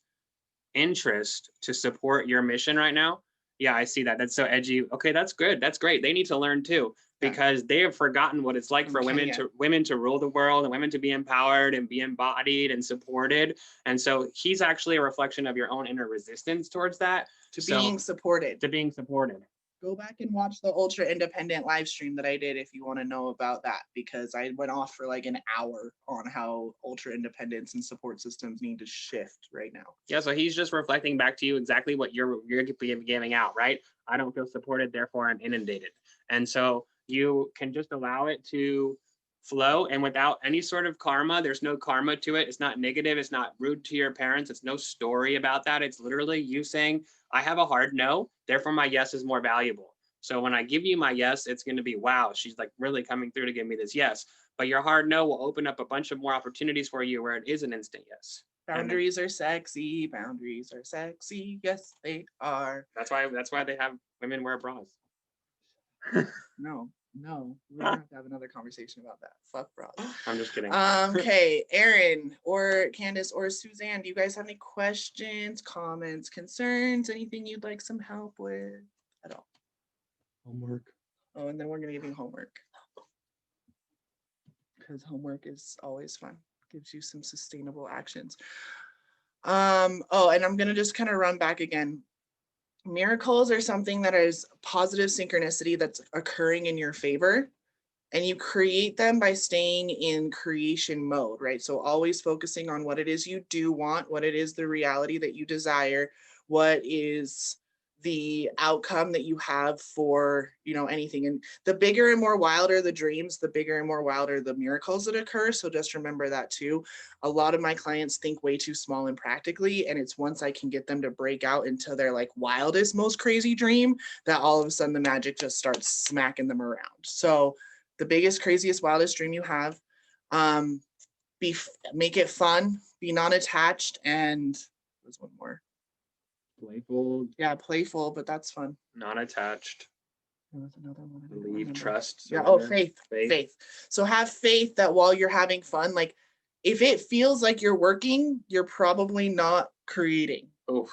interest to support your mission right now. Yeah, I see that. That's so edgy. Okay, that's good. That's great. They need to learn too, because they have forgotten what it's like for women to rule the world, and women to be empowered and be embodied and supported. And so he's actually a reflection of your own inner resistance towards that. Being supported. To being supported. Go back and watch the Ultra Independent live stream that I did if you want to know about that, because I went off for like an hour on how Ultra Independence and support systems need to shift right now. Yeah, so he's just reflecting back to you exactly what you're giving out, right? I don't feel supported, therefore I'm inundated. And so you can just allow it to flow, and without any sort of karma, there's no karma to it. It's not negative. It's not rude to your parents. It's no story about that. It's literally you saying, I have a hard no, therefore my yes is more valuable. So when I give you my yes, it's going to be, wow, she's like really coming through to give me this yes. But your hard no will open up a bunch of more opportunities for you where it is an instant yes. Boundaries are sexy. Boundaries are sexy. Yes, they are. That's why they have women wear bras. No, we're gonna have another conversation about that. Fuck bras. I'm just kidding. Okay, Erin or Candace or Suzanne, do you guys have any questions, comments, concerns, anything you'd like some help with at all? Homework. Oh, and then we're gonna give you homework, because homework is always fun. Gives you some sustainable actions. Oh, and I'm gonna just kind of run back again. Miracles are something that is positive synchronicity that's occurring in your favor, and you create them by staying in creation mode, right? So always focusing on what it is you do want, what it is the reality that you desire, what is the outcome that you have for anything. And the bigger and more wilder the dreams, the bigger and more wilder the miracles that occur. So just remember that too. A lot of my clients think way too small and practically, and it's once I can get them to break out into their like wildest, most crazy dream that all of a sudden the magic just starts smacking them around. So the biggest, craziest, wildest dream you have, make it fun, be non-attached, and there's one more. Playful. Yeah, playful, but that's fun. Non-attached. There was another one. Believe, trust. Yeah. Oh, faith. So have faith that while you're having fun, like if it feels like you're working, you're probably not creating. Oof,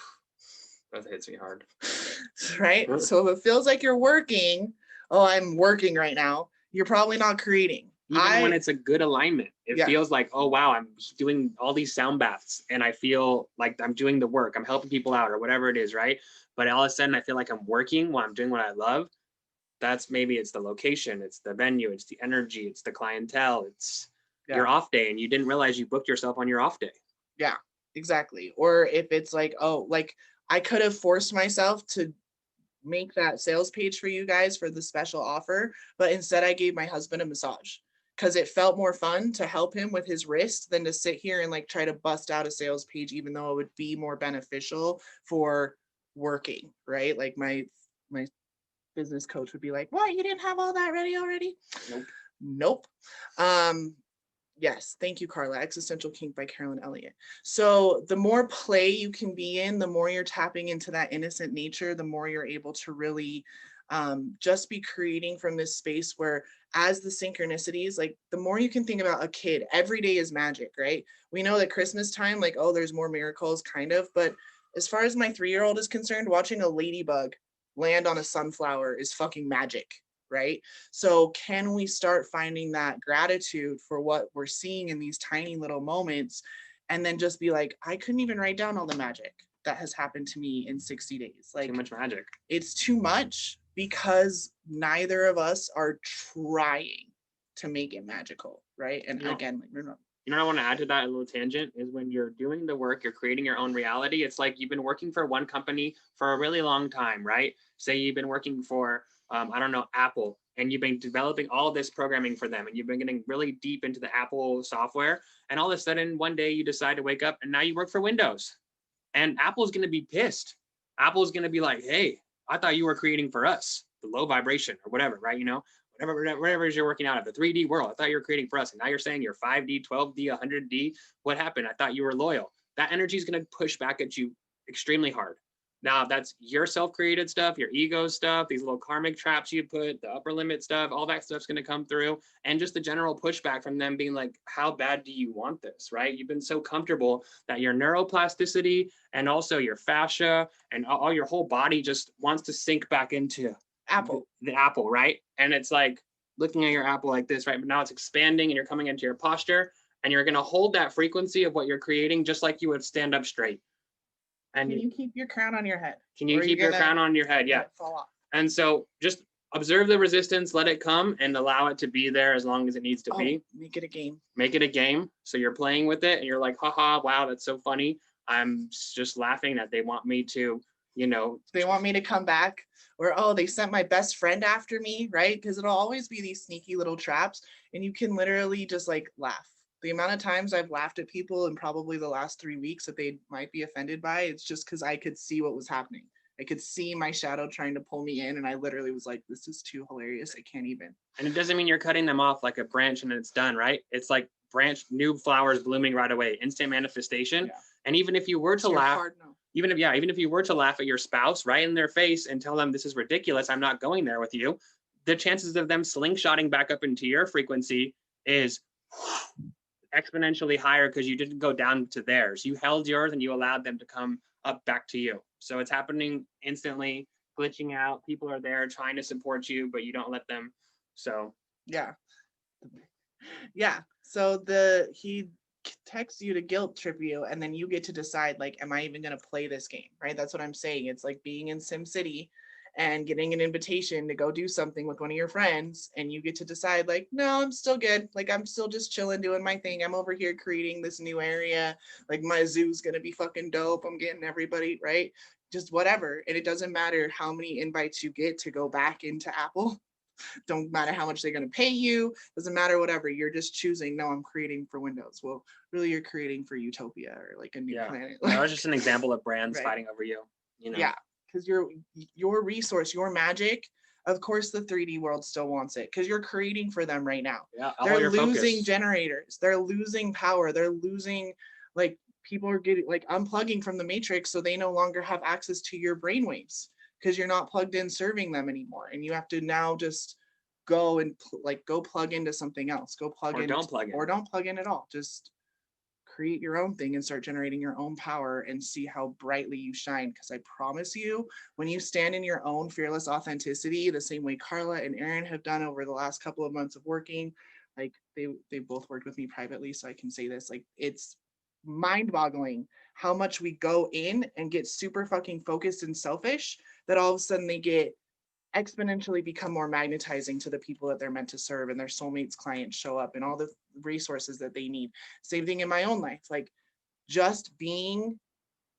that hits me hard. Right? So if it feels like you're working, oh, I'm working right now, you're probably not creating. Even when it's a good alignment, it feels like, oh, wow, I'm doing all these sound baths and I feel like I'm doing the work. I'm helping people out or whatever it is, right? But all of a sudden I feel like I'm working while I'm doing what I love. Maybe it's the location, it's the venue, it's the energy, it's the clientele, it's your off day, and you didn't realize you booked yourself on your off day. Yeah, exactly. Or if it's like, oh, like I could have forced myself to make that sales page for you guys for the special offer, but instead I gave my husband a massage, because it felt more fun to help him with his wrist than to sit here and like try to bust out a sales page, even though it would be more beneficial for working, right? Like my business coach would be like, what, you didn't have all that ready already? Nope. Yes, thank you, Carla. Existential Kink by Carolyn Elliott. So the more play you can be in, the more you're tapping into that innocent nature, the more you're able to really just be creating from this space where, as the synchronicities, like the more you can think about a kid, every day is magic, right? We know that Christmas time, like, oh, there's more miracles kind of, but as far as my 3-year-old is concerned, watching a ladybug land on a sunflower is fucking magic, right? So can we start finding that gratitude for what we're seeing in these tiny little moments, and then just be like, I couldn't even write down all the magic that has happened to me in 60 days. Like, too much magic. It's too much, because neither of us are trying to make it magical, right? And again, like, You know what I want to add to that, a little tangent, is when you're doing the work, you're creating your own reality. It's like you've been working for one company for a really long time, right? Say you've been working for, I don't know, Apple, and you've been developing all this programming for them, and you've been getting really deep into the Apple software. And all of a sudden, one day you decide to wake up and now you work for Windows. And Apple's going to be pissed. Apple's going to be like, hey, I thought you were creating for us, the low vibration or whatever, right? You know, whatever it is you're working out of, the 3D world. I thought you were creating for us. And now you're saying you're 5D, 12D, 100D. What happened? I thought you were loyal. That energy is going to push back at you extremely hard. Now, that's your self-created stuff, your ego stuff, these little karmic traps you put, the upper limit stuff, all that stuff's going to come through. And just the general pushback from them being like, how bad do you want this, right? You've been so comfortable that your neuroplasticity and also your fascia and all your whole body just wants to sink back into Apple. the apple, right? And it's like looking at your apple like this, right? But now it's expanding and you're coming into your posture and you're going to hold that frequency of what you're creating just like you would stand up straight. And Can you keep your crown on your head? can you Or are keep you your gonna crown on your head? let Yeah. it fall off? And so just observe the resistance, let it come, and allow it to be there as long as it needs to be. Make it a game. Make it a game. So you're playing with it and you're like, haha, wow, that's so funny. I'm just laughing that they want me to, you know, They want me to come back, or oh, they sent my best friend after me, right? Because it'll always be these sneaky little traps, and you can literally just like laugh. The amount of times I've laughed at people in probably the last 3 weeks that they might be offended by, it's just because I could see what was happening. I could see my shadow trying to pull me in, and I literally was like, this is too hilarious. I can't even. and it doesn't mean you're cutting them off like a branch and it's done, right? It's like branch, new flowers blooming right away, instant manifestation. Yeah. And even if you were to It's your laugh, hard no. even if you were to laugh at your spouse right in their face and tell them this is ridiculous, I'm not going there with you, the chances of them slingshotting back up into your frequency is exponentially higher because you didn't go down to theirs. You held yours and you allowed them to come up back to you. So it's happening instantly, glitching out. People are there trying to support you, but you don't let them. So Yeah. Yeah. So he texts you to guilt trip you, and then you get to decide, like, am I even going to play this game? Right. That's what I'm saying. It's like being in Sim City and getting an invitation to go do something with one of your friends, and you get to decide, like, no, I'm still good. Like, I'm still just chilling, doing my thing. I'm over here creating this new area. Like, my zoo's going to be fucking dope. I'm getting everybody, right? Just whatever. And it doesn't matter how many invites you get to go back into Apple. Don't matter how much they're going to pay you. Doesn't matter, whatever. You're just choosing, no, I'm creating for Windows. Well, really, you're creating for Utopia or like a new planet. that was just an example of brands Right. fighting over you. You know? Yeah, because your resource, your magic, of course the 3D world still wants it because you're creating for them right now. Yeah. All They're your losing focus. generators. They're losing power. They're losing, like, people are getting like unplugging from the matrix, so they no longer have access to your brainwaves because you're not plugged in serving them anymore, and you have to now just go and go plug into something else. Go plug Or in, don't plug in. or don't plug in at all. Just create your own thing and start generating your own power and see how brightly you shine. Because I promise you, when you stand in your own fearless authenticity, the same way Carla and Aaron have done over the last couple of months of working, like they both worked with me privately, so I can say this, like, it's mind-boggling how much we go in and get super fucking focused and selfish that all of a sudden they get exponentially become more magnetizing to the people that they're meant to serve, and their soulmates clients show up and all the resources that they need. Same thing in my own life. Like, just being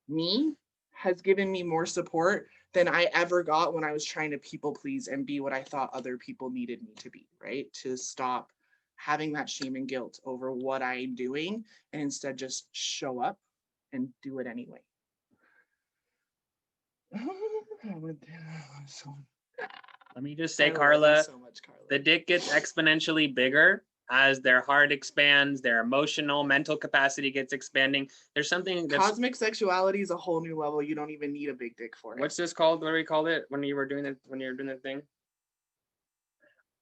me has given me more support than I ever got when I was trying to people please and be what I thought other people needed me to be, right? To stop having that shame and guilt over what I'm doing and instead just show up and do it anyway. Let me just say, I love you Carla, so much, Carla. the dick gets exponentially bigger as their heart expands, their emotional, mental capacity gets expanding. There's something that's Cosmic sexuality is a whole new level. You don't even need a big dick for it. what's this called? What do we call it when you were doing it? When you were doing the thing?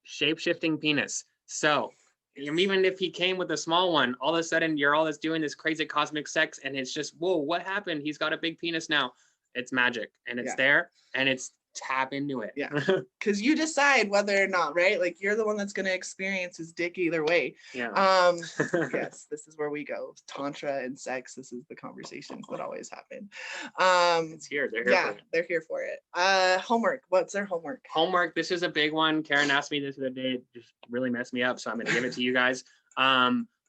Shape-shifting penis. So even if he came with a small one, all of a sudden you're all doing this crazy cosmic sex, and it's just, whoa, what happened? He's got a big penis now. It's magic, and it's there, and it's tap into it. Yeah. Because you decide whether or not, right? Like, you're the one that's going to experience his dick either way. Yeah. Yes, this is where we go. Tantra and sex. This is the conversations that always happen. It's here. They're here Yeah, for it. they're here for it. Homework. What's their homework? Homework. This is a big one. Karen asked me this the other day. It just really messed me up, so I'm going to give it to you guys.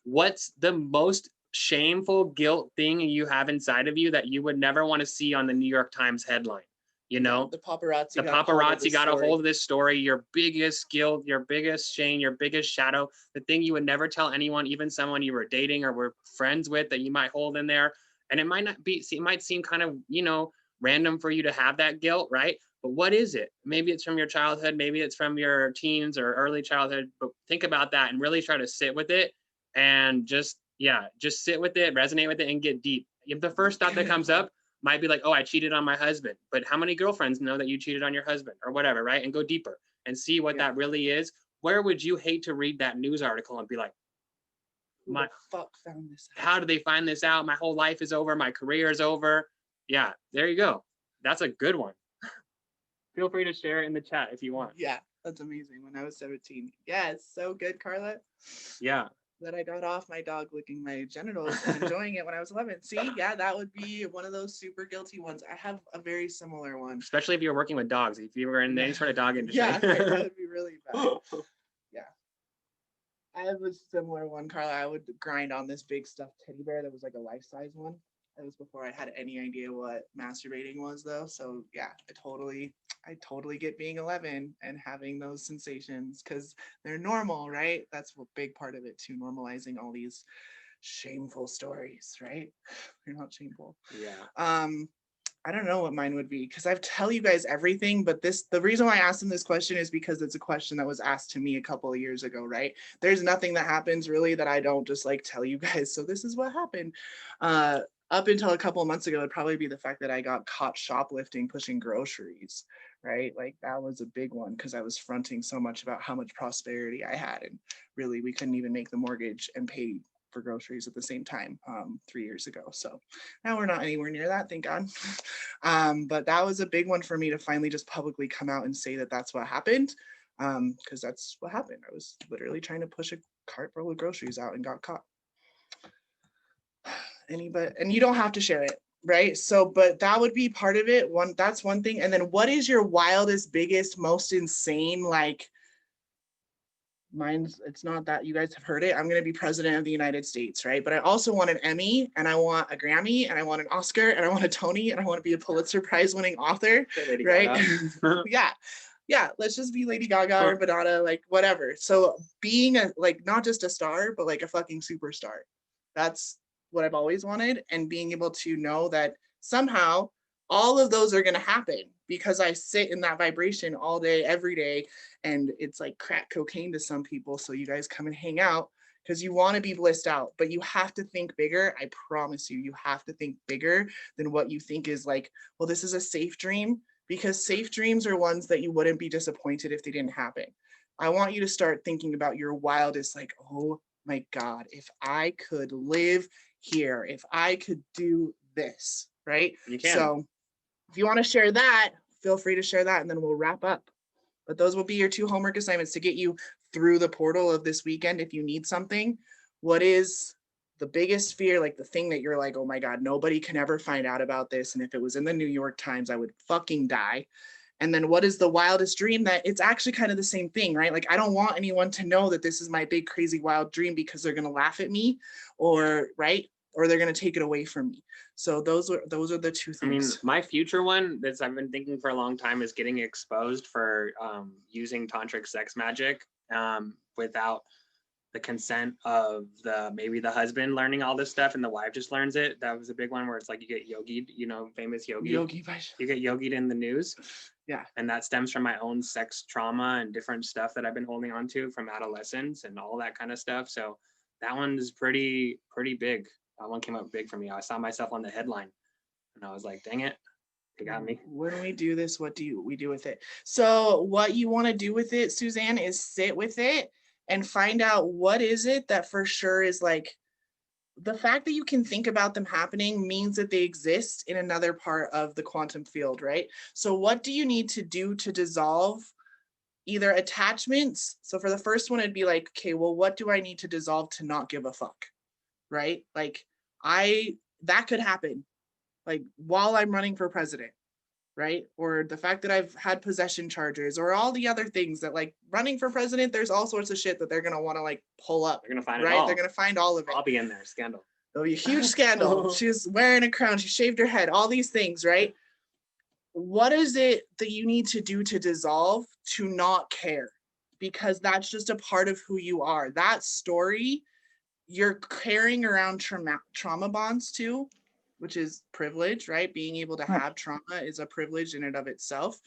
what's the most shameful guilt thing you have inside of you that you would never want to see on the New York Times headline? You know, The paparazzi. the paparazzi got a hold of this story, your biggest guilt, your biggest shame, your biggest shadow, the thing you would never tell anyone, even someone you were dating or were friends with, that you might hold in there. And it might not be, it might seem kind of, you know, random for you to have that guilt, right? But what is it? Maybe it's from your childhood, maybe it's from your teens or early childhood, but think about that and really try to sit with it and just sit with it, resonate with it, and get deep. If the first thought that comes up might be like, oh, I cheated on my husband, but how many girlfriends know that you cheated on your husband or whatever, right? And go deeper and see what that really is. Where would you hate to read that news article and be like, Who the fuck found this out? how did they find this out? My whole life is over. My career is over. Yeah, there you go. That's a good one. Feel free to share it in the chat if you want. Yeah, that's amazing. When I was 17. Yeah, it's so good, Carla. Yeah. That I got off my dog licking my genitals and enjoying it when I was 11. See, yeah, that would be one of those super guilty ones. I have a very similar one. Especially if you're working with dogs. If you were in any sort of dog industry. Yeah, that would be really bad. Yeah. I have a similar one, Carla. I would grind on this big stuffed teddy bear that was like a life-size one. That was before I had any idea what masturbating was, though. So yeah, I totally get being 11 and having those sensations because they're normal, right? That's a big part of it too, normalizing all these shameful stories, right? They're not shameful. Yeah. I don't know what mine would be because I tell you guys everything, but the reason why I asked them this question is because it's a question that was asked to me a couple of years ago, right? There's nothing that happens really that I don't just like tell you guys. So this is what happened. Up until a couple of months ago, it'd probably be the fact that I got caught shoplifting, pushing groceries, right? Like that was a big one because I was fronting so much about how much prosperity I had. And really, we couldn't even make the mortgage and pay for groceries at the same time 3 years ago. So now we're not anywhere near that, thank God. But that was a big one for me to finally just publicly come out and say that that's what happened. Because that's what happened. I was literally trying to push a cart full of groceries out and got caught. Anybody, and you don't have to share it, right? So, but that would be part of it. That's one thing. And then what is your wildest, biggest, most insane, like, mine's, it's not that you guys have heard it. I'm going to be president of the United States, right? But I also want an Emmy and I want a Grammy and I want an Oscar and I want a Tony and I want to be a Pulitzer Prize winning author, right? Yeah, let's just be Lady Gaga or Madonna, like whatever. So being a, like, not just a star, but like a fucking superstar. That's what I've always wanted. And being able to know that somehow all of those are going to happen because I sit in that vibration all day, every day. And it's like crack cocaine to some people. So you guys come and hang out because you want to be blissed out, but you have to think bigger. I promise you, you have to think bigger than what you think is like, well, this is a safe dream, because safe dreams are ones that you wouldn't be disappointed if they didn't happen. I want you to start thinking about your wildest, like, oh my God, if I could live here, if I could do this, right? You can. So if you want to share that, feel free to share that and then we'll wrap up. But those will be your 2 homework assignments to get you through the portal of this weekend. If you need something, what is the biggest fear, like the thing that you're like, oh my God, nobody can ever find out about this. And if it was in the New York Times, I would fucking die. And then what is the wildest dream that it's actually kind of the same thing, right? Like, I don't want anyone to know that this is my big, crazy, wild dream because they're going to laugh at me or, right? Or they're going to take it away from me. So those are the 2 things. I mean, my future one that I've been thinking for a long time is getting exposed for using tantric sex magic without the consent of maybe the husband learning all this stuff and the wife just learns it. That was a big one where it's like you get yogied, you know, famous yogi. You get yogied in the news. Yeah. And that stems from my own sex trauma and different stuff that I've been holding on to from adolescence and all that kind of stuff. So that one is pretty big. That one came up big for me. I saw myself on the headline and I was like, dang it, they got me. When we do this, what do we do with it? So what you want to do with it, Suzanne, is sit with it and find out what is it that for sure is like, the fact that you can think about them happening means that they exist in another part of the quantum field, right? So what do you need to do to dissolve either attachments? So for the first one, it'd be like, okay, well, what do I need to dissolve to not give a fuck? Right? Like that could happen like while I'm running for president. right? Or the fact that I've had possession charges, or all the other things that, like, running for president, there's all sorts of shit that they're gonna want to like pull up. They're gonna find it right? all. They're gonna find all of it. I'll be in there. Scandal. There'll be a huge scandal. She's wearing a crown. She shaved her head. All these things, right? What is it that you need to do to dissolve to not care? Because that's just a part of who you are. That story, you're carrying around trauma bonds too, which is privilege, right? Being able to have trauma is a privilege in and of itself.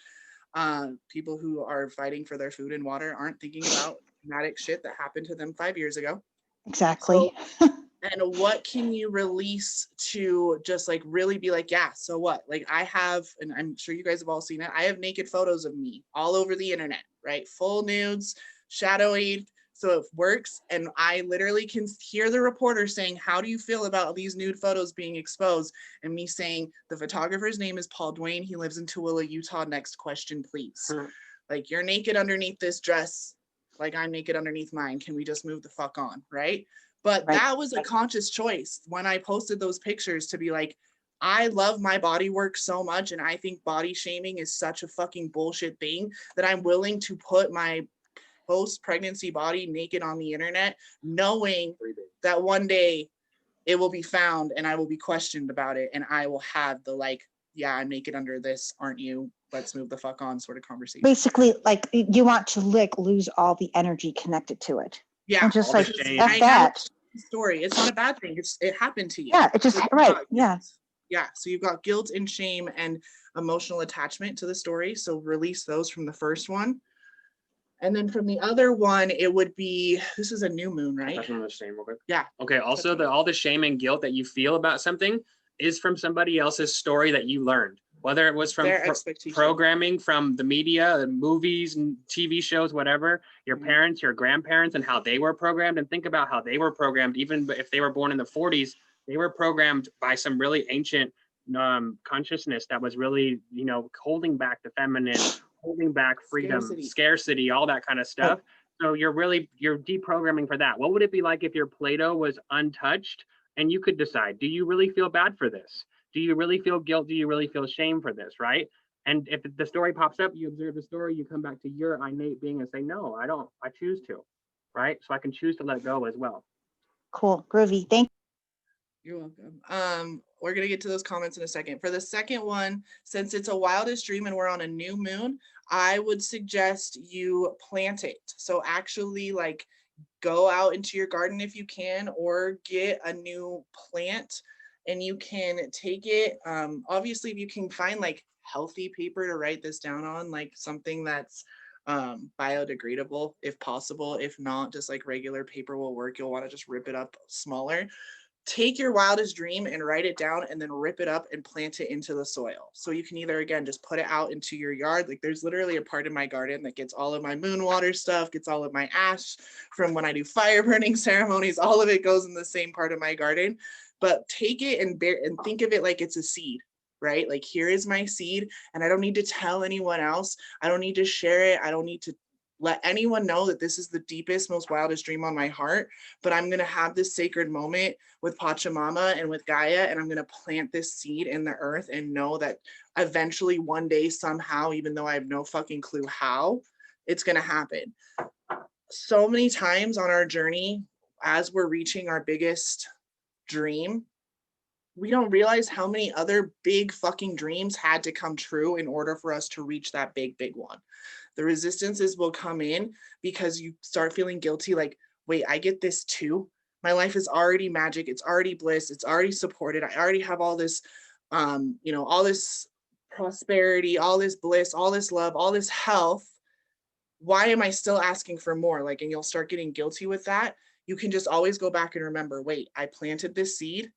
People who are fighting for their food and water aren't thinking about traumatic shit that happened to them 5 years ago. Exactly. So, and what can you release to just like really be like, yeah, so what? Like I have, and I'm sure you guys have all seen it, I have naked photos of me all over the internet, right? Full nudes, shadowed, so it works. And I literally can hear the reporter saying, how do you feel about these nude photos being exposed? And me saying, the photographer's name is Paul Dwayne. He lives in Tooele, Utah. Next question, please. Like, you're naked underneath this dress, like I'm naked underneath mine. Can we just move the fuck on, right? But that was a conscious choice when I posted those pictures to be like, I love my body work so much. And I think body shaming is such a fucking bullshit thing that I'm willing to put my post-pregnancy body naked on the internet, knowing that one day it will be found and I will be questioned about it. And I will have the like, yeah, I'm naked under this, aren't you? Let's move the fuck on sort of conversation. Basically, like you want to lose all the energy connected to it. Yeah, and just like F that story. It's not a bad thing. It happened to you. Yeah, it just so right. Yeah. Yeah. So you've got guilt and shame and emotional attachment to the story. So release those from the first one. And then from the other one, it would be, this is a new moon, right? Touch on the shame real quick. Yeah. Okay. Also, all the shame and guilt that you feel about something is from somebody else's story that you learned. Whether it was from programming from the media, movies, TV shows, whatever, your parents, your grandparents, and how they were programmed. And think about how they were programmed. Even if they were born in the 40s, they were programmed by some really ancient consciousness that was really, you know, holding back the feminine, holding back freedom, scarcity, all that kind of stuff. So you're deprogramming for that. What would it be like if your Play-Doh was untouched and you could decide, do you really feel bad for this? Do you really feel guilt? Do you really feel shame for this, right? And if the story pops up, you observe the story, you come back to your innate being and say, no, I don't, I choose to, right? So I can choose to let go as well. Cool, groovy, thank you. You're welcome. We're gonna get to those comments in a second. For the second one, since it's a wildest dream and we're on a new moon, I would suggest you plant it. So actually like go out into your garden if you can, or get a new plant. And you can take it, obviously if you can find like healthy paper to write this down on, like something that's biodegradable if possible. If not, just like regular paper will work. You'll want to just rip it up smaller. Take your wildest dream and write it down and then rip it up and plant it into the soil. So you can either, again, just put it out into your yard. Like there's literally a part of my garden that gets all of my moon water stuff, gets all of my ash from when I do fire burning ceremonies. All of it goes in the same part of my garden. But take it and think of it like it's a seed, right? Like here is my seed and I don't need to tell anyone else. I don't need to share it. I don't need to let anyone know that this is the deepest, most wildest dream on my heart, but I'm going to have this sacred moment with Pachamama and with Gaia, and I'm going to plant this seed in the earth and know that eventually one day somehow, even though I have no fucking clue how, it's going to happen. So many times on our journey, as we're reaching our biggest dream, we don't realize how many other big fucking dreams had to come true in order for us to reach that big one. The resistances will come in because you start feeling guilty, like, wait, I get this too. My life is already magic. It's already bliss. It's already supported. I already have all this, you know, all this prosperity, all this bliss, all this love, all this health. Why am I still asking for more? Like, and you'll start getting guilty with that. You can just always go back and remember, wait, I planted this seed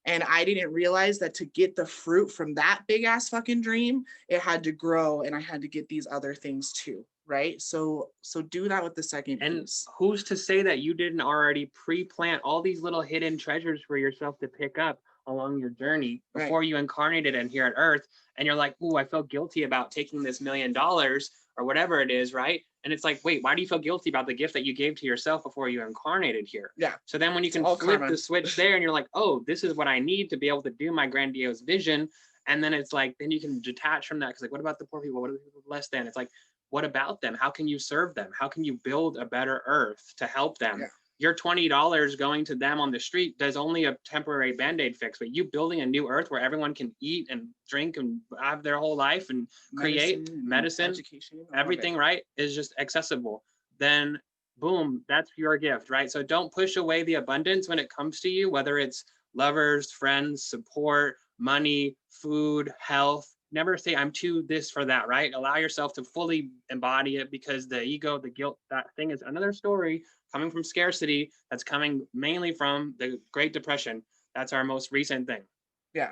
and I didn't realize that to get the fruit from that big ass fucking dream, it had to grow and I had to get these other things too, right? So do that with the second piece. Who's to say that you didn't already pre-plant all these little hidden treasures for yourself to pick up along your journey before you incarnated in here at Earth? And you're like, ooh, I feel guilty about taking this $1 million or whatever it is, right? And it's like, wait, why do you feel guilty about the gift that you gave to yourself before you incarnated here? Yeah. So then when you can flip the switch there and you're like, oh, this is what I need to be able to do my grandiose vision, And then it's like, then you can detach from that. Cause like, what about the poor people? What are the people less than? It's like, what about them? How can you serve them? How can you build a better earth to help them? Yeah. Your $20 going to them on the street does only a temporary Band-Aid fix, but you building a new earth where everyone can eat and drink and have their whole life and create medicine, education, all of it. everything, right, is just accessible. Then boom, that's your gift, right? So don't push away the abundance when it comes to you, whether it's lovers, friends, support, money, food, health. Never say I'm too this for that, right? Allow yourself to fully embody it, because the ego, the guilt, that thing is another story coming from scarcity that's coming mainly from the Great Depression. That's our most recent thing. Yeah.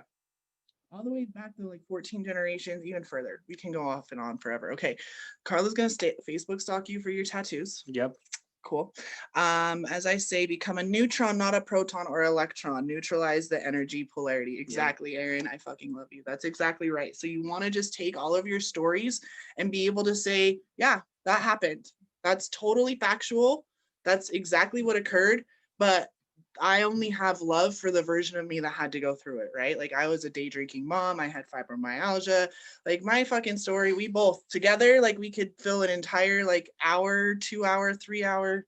All the way back to like 14 generations, even further. We can go off and on forever. Okay. Carla's going to Facebook stalk you for your tattoos. Yep. Cool. As I say, become a neutron, not a proton or electron. Neutralize the energy polarity. Exactly, Aaron. I fucking love you. That's exactly right. So you want to just take all of your stories and be able to say, yeah, that happened. That's totally factual. That's exactly what occurred. But I only have love for the version of me that had to go through it, right? Like I was a day drinking mom. I had fibromyalgia. Like my fucking story, we both together, like we could fill an entire like hour, 2 hour, 3 hour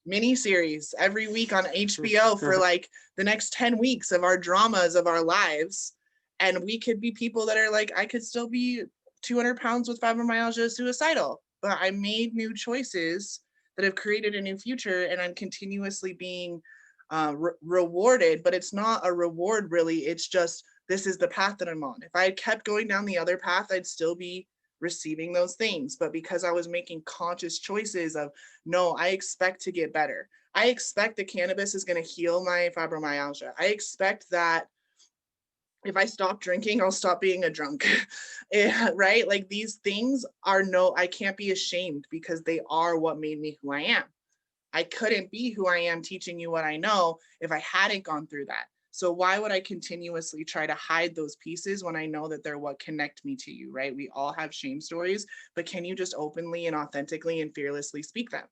mini series every week on HBO for like the next 10 weeks of our dramas of our lives. And we could be people that are like, I could still be 200 pounds with fibromyalgia, suicidal, but I made new choices that have created a new future, and I'm continuously being rewarded. But it's not a reward really, it's just, this is the path that I'm on. If I had kept going down the other path, I'd still be receiving those things. But because I was making conscious choices of, no, I expect to get better. I expect that cannabis is going to heal my fibromyalgia. I expect that if I stop drinking, I'll stop being a drunk. Right? Like these things are I can't be ashamed, because they are what made me who I am. I couldn't be who I am teaching you what I know if I hadn't gone through that. So why would I continuously try to hide those pieces when I know that they're what connect me to you, right? We all have shame stories, but can you just openly and authentically and fearlessly speak them?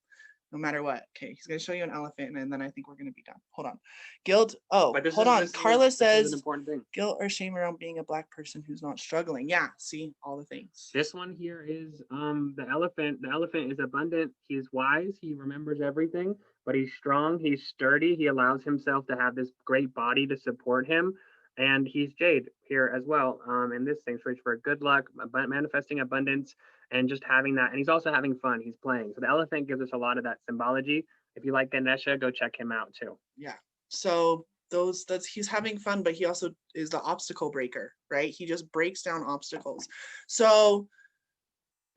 No matter what. Okay, he's going to show you an elephant, and then I think we're going to be done. Hold on. Guilt. Oh, hold on. Carla says, an important thing. Guilt or shame around being a Black person who's not struggling. Yeah, see, all the things. This one here is the elephant. The elephant is abundant. He's wise. He remembers everything, but he's strong. He's sturdy. He allows himself to have this great body to support him. And he's Jade here as well. And this thing's for good luck, manifesting abundance, and just having that. And he's also having fun. He's playing. So the elephant gives us a lot of that symbology. If you like Ganesha, go check him out too. Yeah. So he's having fun, but he also is the obstacle breaker, right? He just breaks down obstacles. So,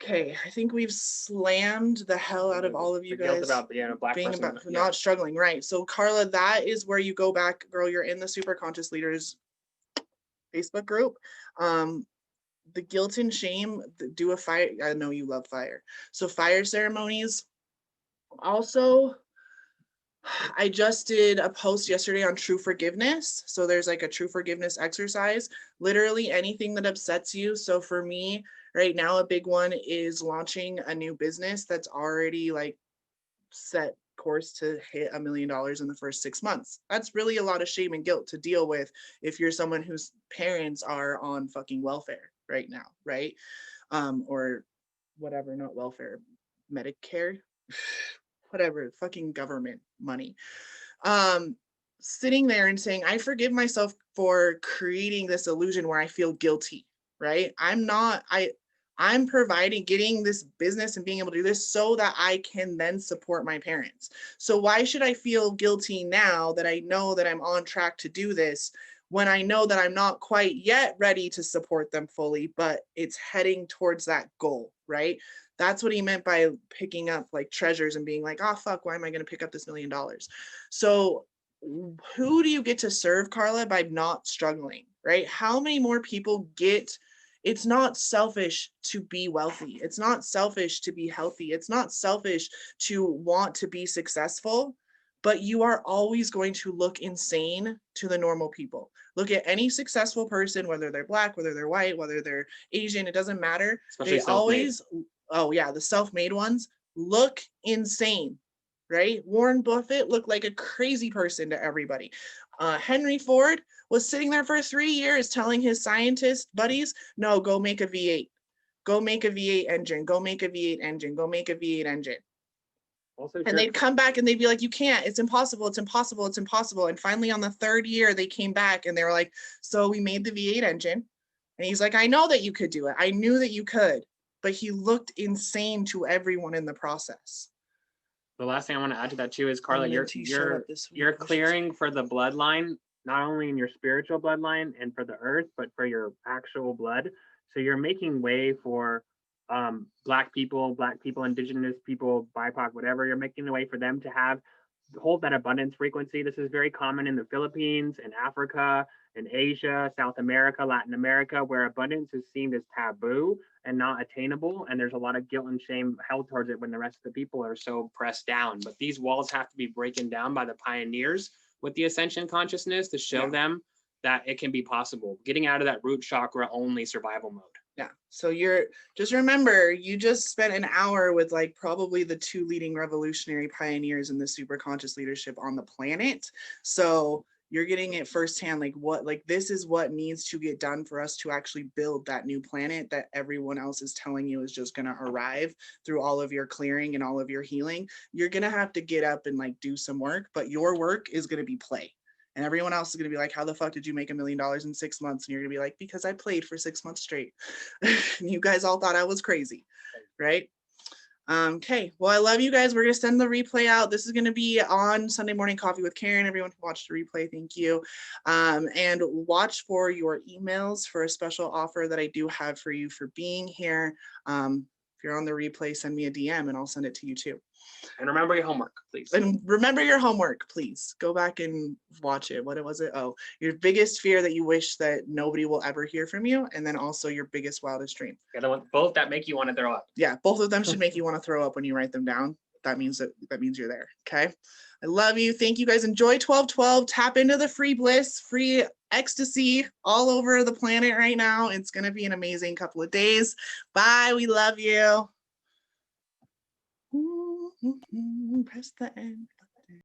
okay, I think we've slammed the hell out of all of you guys. About Black being person, about not struggling, right? So Carla, that is where you go back, girl. You're in the Superconscious Leaders Facebook group. The guilt and shame, do a fire. I know you love fire. So fire ceremonies. Also, I just did a post yesterday on true forgiveness. So there's like a true forgiveness exercise, literally anything that upsets you. So for me right now, a big one is launching a new business that's already like set course to hit $1 million in the first 6 months. That's really a lot of shame and guilt to deal with if you're someone whose parents are on fucking welfare right now, right? Or whatever, not welfare, Medicare, whatever, fucking government money. Sitting there and saying, I forgive myself for creating this illusion where I feel guilty, right? I'm providing, getting this business and being able to do this so that I can then support my parents. So why should I feel guilty now that I know that I'm on track to do this, when I know that I'm not quite yet ready to support them fully, but it's heading towards that goal, right? That's what he meant by picking up like treasures and being like, oh, fuck, why am I going to pick up this $1 million? So who do you get to serve, Carla, by not struggling, right? How many more people get? It's not selfish to be wealthy. It's not selfish to be healthy. It's not selfish to want to be successful, but you are always going to look insane to the normal people. Look at any successful person, whether they're Black, whether they're white, whether they're Asian, it doesn't matter. Especially they always, oh yeah, the self-made ones look insane, right? Warren Buffett looked like a crazy person to everybody. Henry Ford was sitting there for 3 years telling his scientist buddies, no, go make a V8. Go make a V8 engine. Go make a V8 engine. Go make a V8 engine. Also, And they'd come back and they'd be like, you can't, it's impossible, it's impossible, it's impossible. And finally on the 3rd year, they came back and they were like, so we made the V8 engine. And he's like, I know that you could do it. I knew that you could, but he looked insane to everyone in the process. the last thing I want to add to that too is, Carla, Minty showed up this week. you're clearing for the bloodline, not only in your spiritual bloodline and for the earth, but for your actual blood. So you're making way for Black people, Indigenous people, BIPOC, whatever. You're making the way for them to hold that abundance frequency. This is very common in the Philippines, in Africa, in Asia, South America, Latin America, where abundance is seen as taboo and not attainable. And there's a lot of guilt and shame held towards it when the rest of the people are so pressed down. But these walls have to be broken down by the pioneers with the ascension consciousness to show them that it can be possible. Getting out of that root chakra only survival mode. Yeah. So just remember, you just spent an hour with like probably the 2 leading revolutionary pioneers in the superconscious leadership on the planet. So you're getting it firsthand, like this is what needs to get done for us to actually build that new planet that everyone else is telling you is just going to arrive through all of your clearing and all of your healing. You're going to have to get up and like do some work, but your work is going to be play. And everyone else is going to be like, how the fuck did you make $1 million in 6 months? And you're going to be like, because I played for 6 months straight. You guys all thought I was crazy, right? Okay, well, I love you guys. We're going to send the replay out. This is going to be on Sunday Morning Coffee with Karen. Everyone who watched the replay, thank you. And watch for your emails for a special offer that I do have for you for being here. If you're on the replay, send me a DM and I'll send it to you too. And remember your homework, please. And remember your homework, please. Go back and watch it. What was it? Oh, your biggest fear that you wish that nobody will ever hear from you. And then also your biggest, wildest dream. Yeah, the one, both that make you want to throw up. Yeah, both of them should make you want to throw up when you write them down. That means you're there. Okay. I love you. Thank you guys. Enjoy 1212. Tap into the free bliss, free ecstasy all over the planet right now. It's going to be an amazing couple of days. Bye. We love you. Press the end.